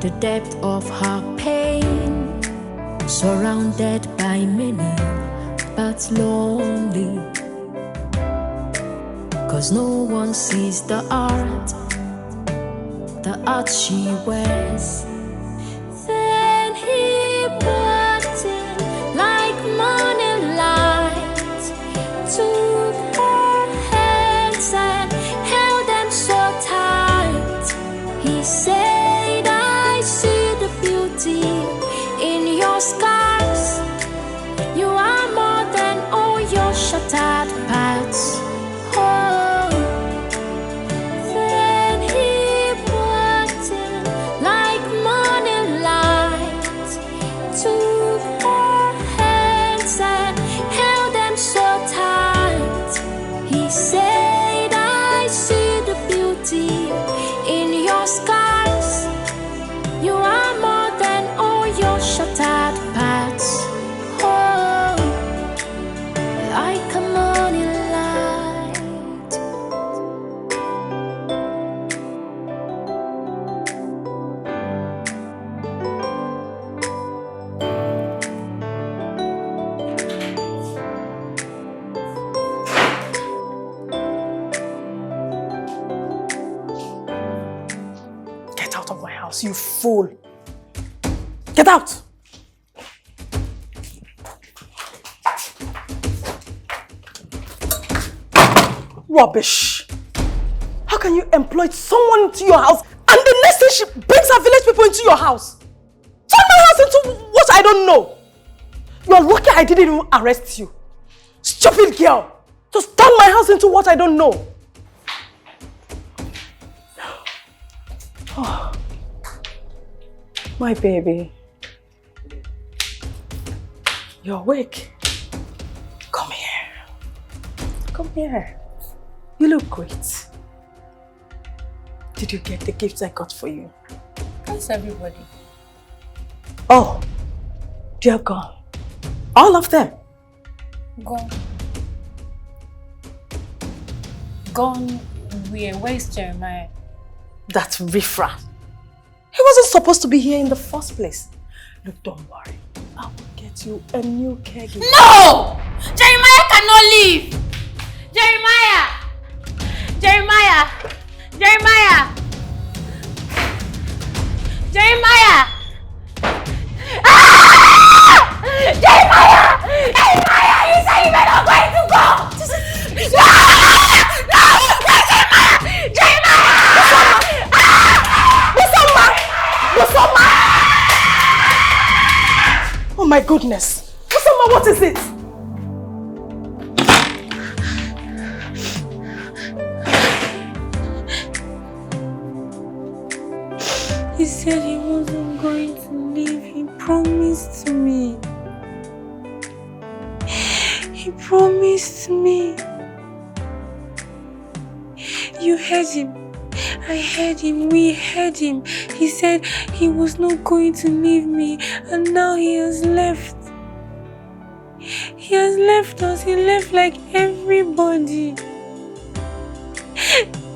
the depth of her pain. Surrounded by many, but lonely, 'cause no one sees the art she wears. Then he walked in like morning light, took her house, you fool. Get out. Rubbish. How can you employ someone into your house and the next thing she brings her village people into your house? Turn my house into what I don't know. You're lucky I didn't even arrest you. Stupid girl. Just turn my house into what I don't know. Oh, my baby. You're awake. Come here. Come here. You look great. Did you get the gifts I got for you? That's everybody. Oh, they're gone. All of them. Gone. Gone where? Where's Jeremiah? That's riffraff. He wasn't supposed to be here in the first place. Look, don't worry. I will get you a new caregiver. No! Jeremiah cannot leave! Jeremiah! Jeremiah! Jeremiah! Jeremiah! Ah! Jeremiah! Jeremiah! You said you were not going to go! No! No! Where's Jeremiah? Jeremiah! Musoma! Oh my goodness. Musoma, what is it? He said he wasn't going to leave. He promised me. He promised me. You heard him. I heard him. We heard him. He said he was not going to leave me, and now he has left. He has left us. He left like everybody.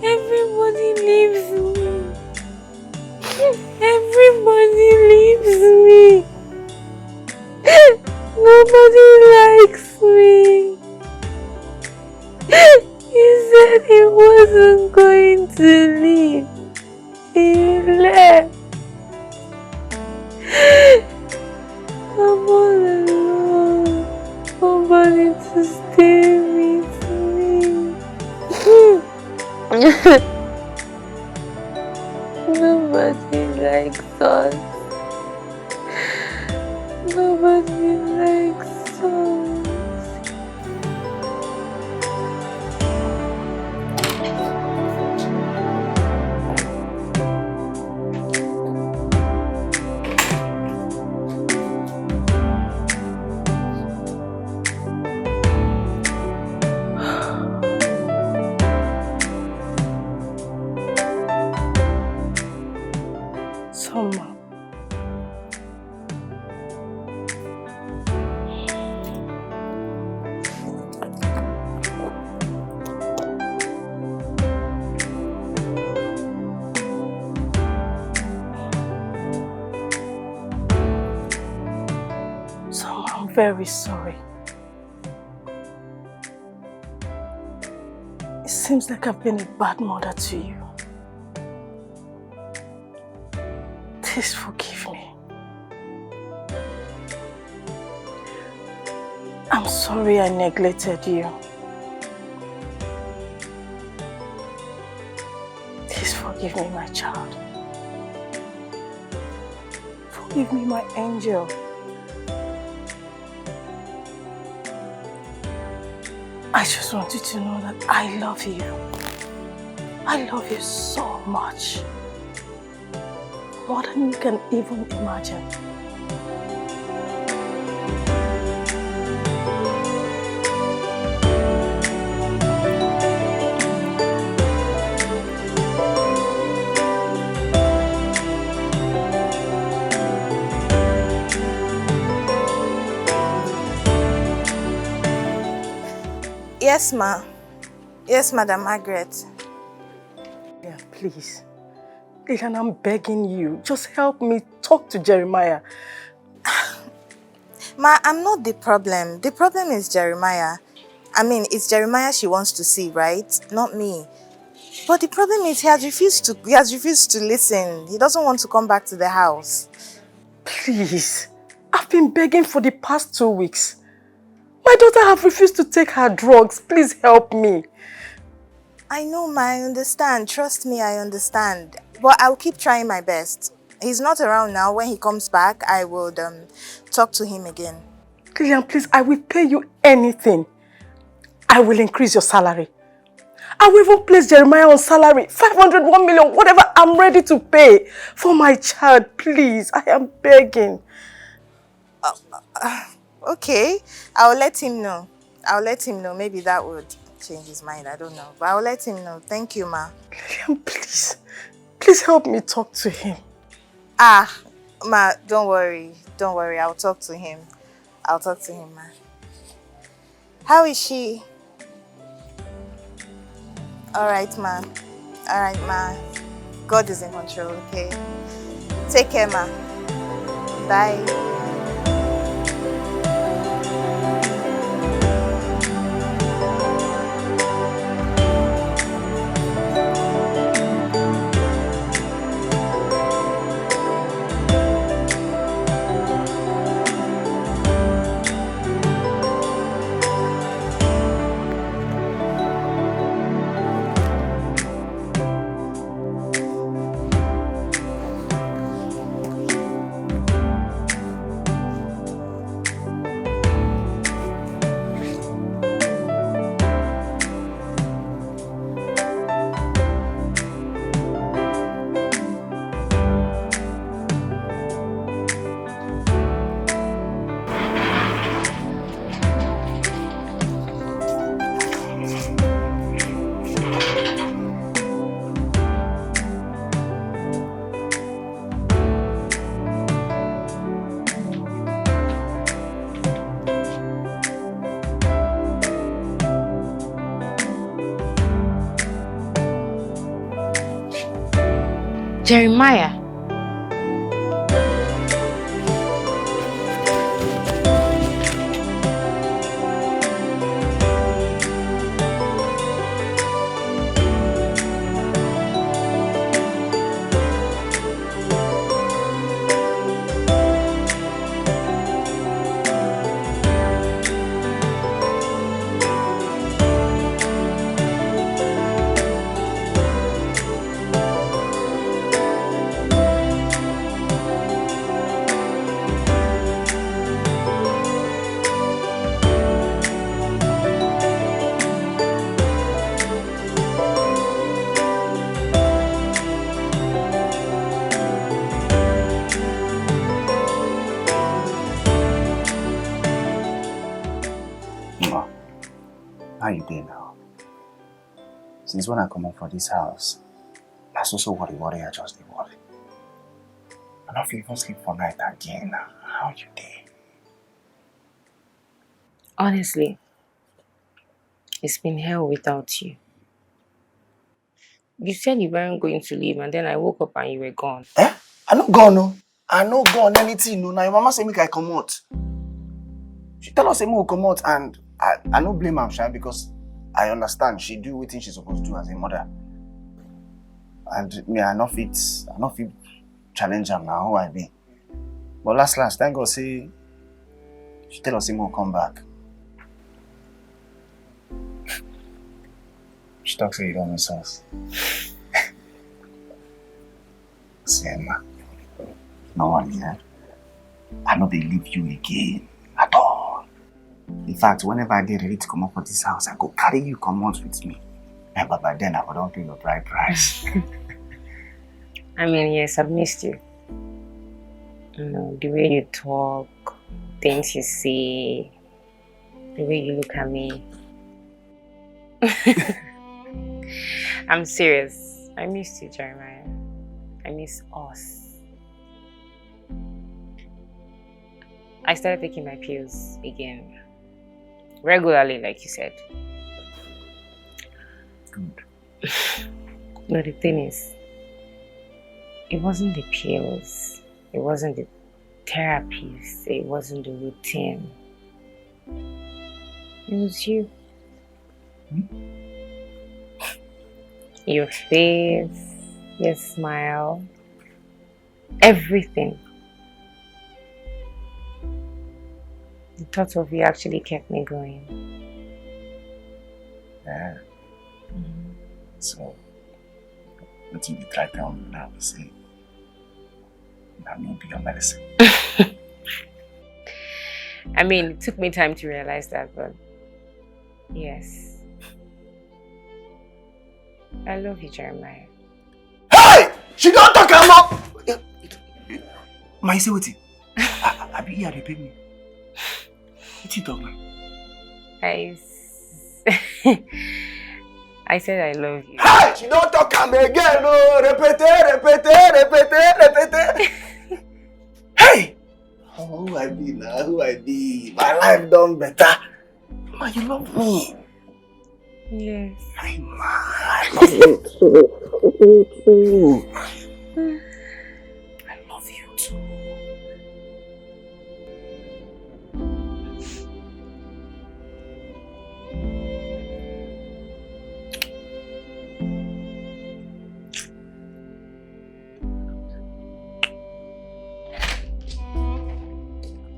Everybody leaves me. Everybody leaves me. Nobody likes me. He said he wasn't going to leave. He left. I'm all alone. Nobody to stay with me. Nobody likes us. Nobody likes us. Soma. Soma, I'm very sorry. It seems like I've been a bad mother to you. Please forgive me. I'm sorry I neglected you. Please forgive me, my child. Forgive me, my angel. I just want you to know that I love you. I love you so much. More than you can even imagine. Yes, ma. Yes, Madam Margaret. Yeah, please. Lilian, I'm begging you. Just help me talk to Jeremiah. Ma, I'm not the problem. The problem is Jeremiah. I mean, it's Jeremiah she wants to see, right? Not me. But the problem is he has refused to listen. He doesn't want to come back to the house. Please, I've been begging for the past 2 weeks. My daughter have refused to take her drugs. Please help me. I know, Ma, I understand. Trust me, I understand. But I'll keep trying my best. He's not around now. When he comes back, I will talk to him again. Lillian, please, I will pay you anything. I will increase your salary. I will even place Jeremiah on salary. 500, 1 million, whatever I'm ready to pay for my child. Please, I am begging. Okay, I'll let him know. Maybe that would change his mind. I don't know. But I'll let him know. Thank you, Ma. Lillian, please. Please help me talk to him. Ma, don't worry. Don't worry. I'll talk to him. Ma. How is she? Alright, Ma. God is in control, okay? Take care, Ma. Bye. Jeremiah. How you doing now? Since when I come up for this house, that's also worry, I just dey worry. I don't feel even sleep for night again. How you doing? Honestly, it's been hell without you. You said you weren't going to leave, and then I woke up and you were gone. I no gone, no. I no gone anything, no. Now your mama say make I come out. She tell us say make we come out, and I no blame her, sha, because I understand she do what she's supposed to do as a mother. And me, I not fit challenge her now, how I be. But last, thank God say she tell us say make we come back. She talks say you don't miss us. See, Emma, no one here. I know they leave you again at all. In fact, whenever I get ready to come up for this house, I go carry you come out with me. But by then, I don't pay your bride price. I mean, yes, I've missed you. You know, the way you talk, things you say, the way you look at me. I'm serious. I missed you, Jeremiah. I miss us. I started taking my pills again. Regularly, like you said. Good. But the thing is, it wasn't the pills. It wasn't the therapies. It wasn't the routine. It was you. Your face, your smile, everything. The thought of you actually kept me going. Yeah. So, what you try to tell me now to say? That may be your medicine. I mean, it took me time to realize that, but yes. I love you, Jeremiah. Hey! She don't talk about. My say what? I be here, they pay me. What you talk about? I said I love you. Hey! She don't talk again. No, repete. Hey! Oh, who I be now? Who I be? My life done better. Ma, you love me. Yes. I love you too. I love you too.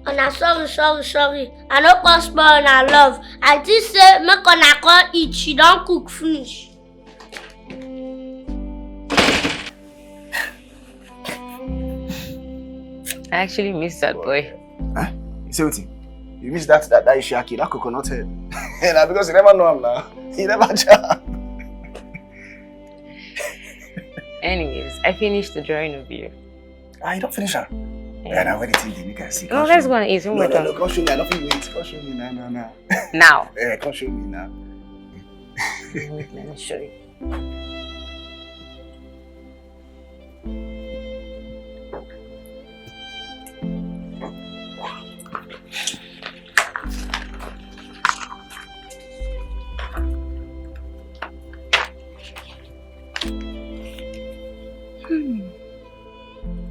And I'm sorry. I no come spoil una love. I just say make una come eat. She don't cook finish. I actually miss that boy. Huh? You say what? You miss that Ishaki, that coconut head. And because you never know him now. You never chat. Anyways, I finished the drawing of you. You don't finish her. Yeah, now when it's in there, you can see. No, let's go and eat. No, come show me. I don't feel wait. Come show me now. Now. Yeah, come show me now. Wait, let me show you.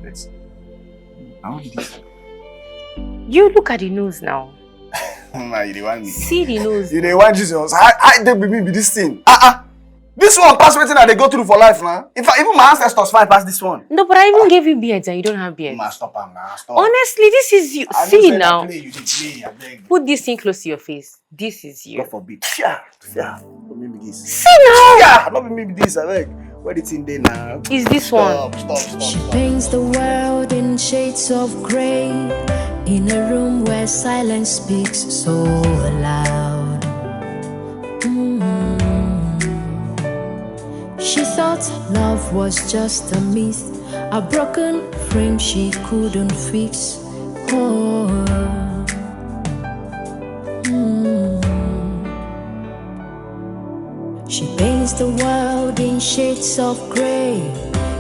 Let's. How is this? You look at the nose now. Ma, you want me? See the nose. You want Jesus? I don't believe this thing. This one pass everything that they go through for life, man. If even my ancestors find past this one. No, but I even gave you beards and you don't have beards. Ma, stop, man. Stop. Honestly, this is you. See now. You play, I beg. Put this thing close to your face. This is you. God forbid. Yeah. Don't make me this. See now. Yeah, don't make me this, I beg. What it's in there now? Is this one? Stop. She paints the world in shades of grey, in a room where silence speaks so loud. She thought love was just a myth, a broken frame she couldn't fix. She paints the world in shades of grey,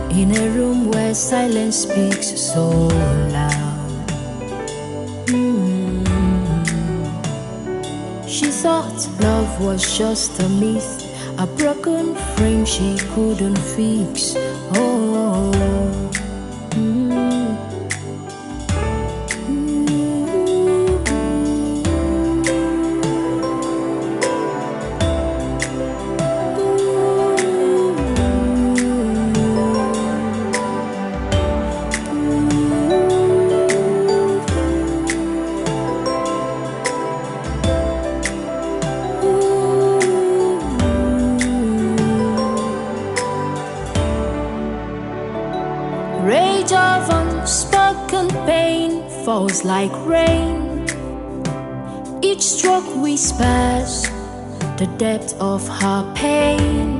in a room where silence speaks so loud. She thought love was just a myth, a broken frame she couldn't fix. Rage of unspoken pain falls like rain. Each stroke whispers the depth of her pain.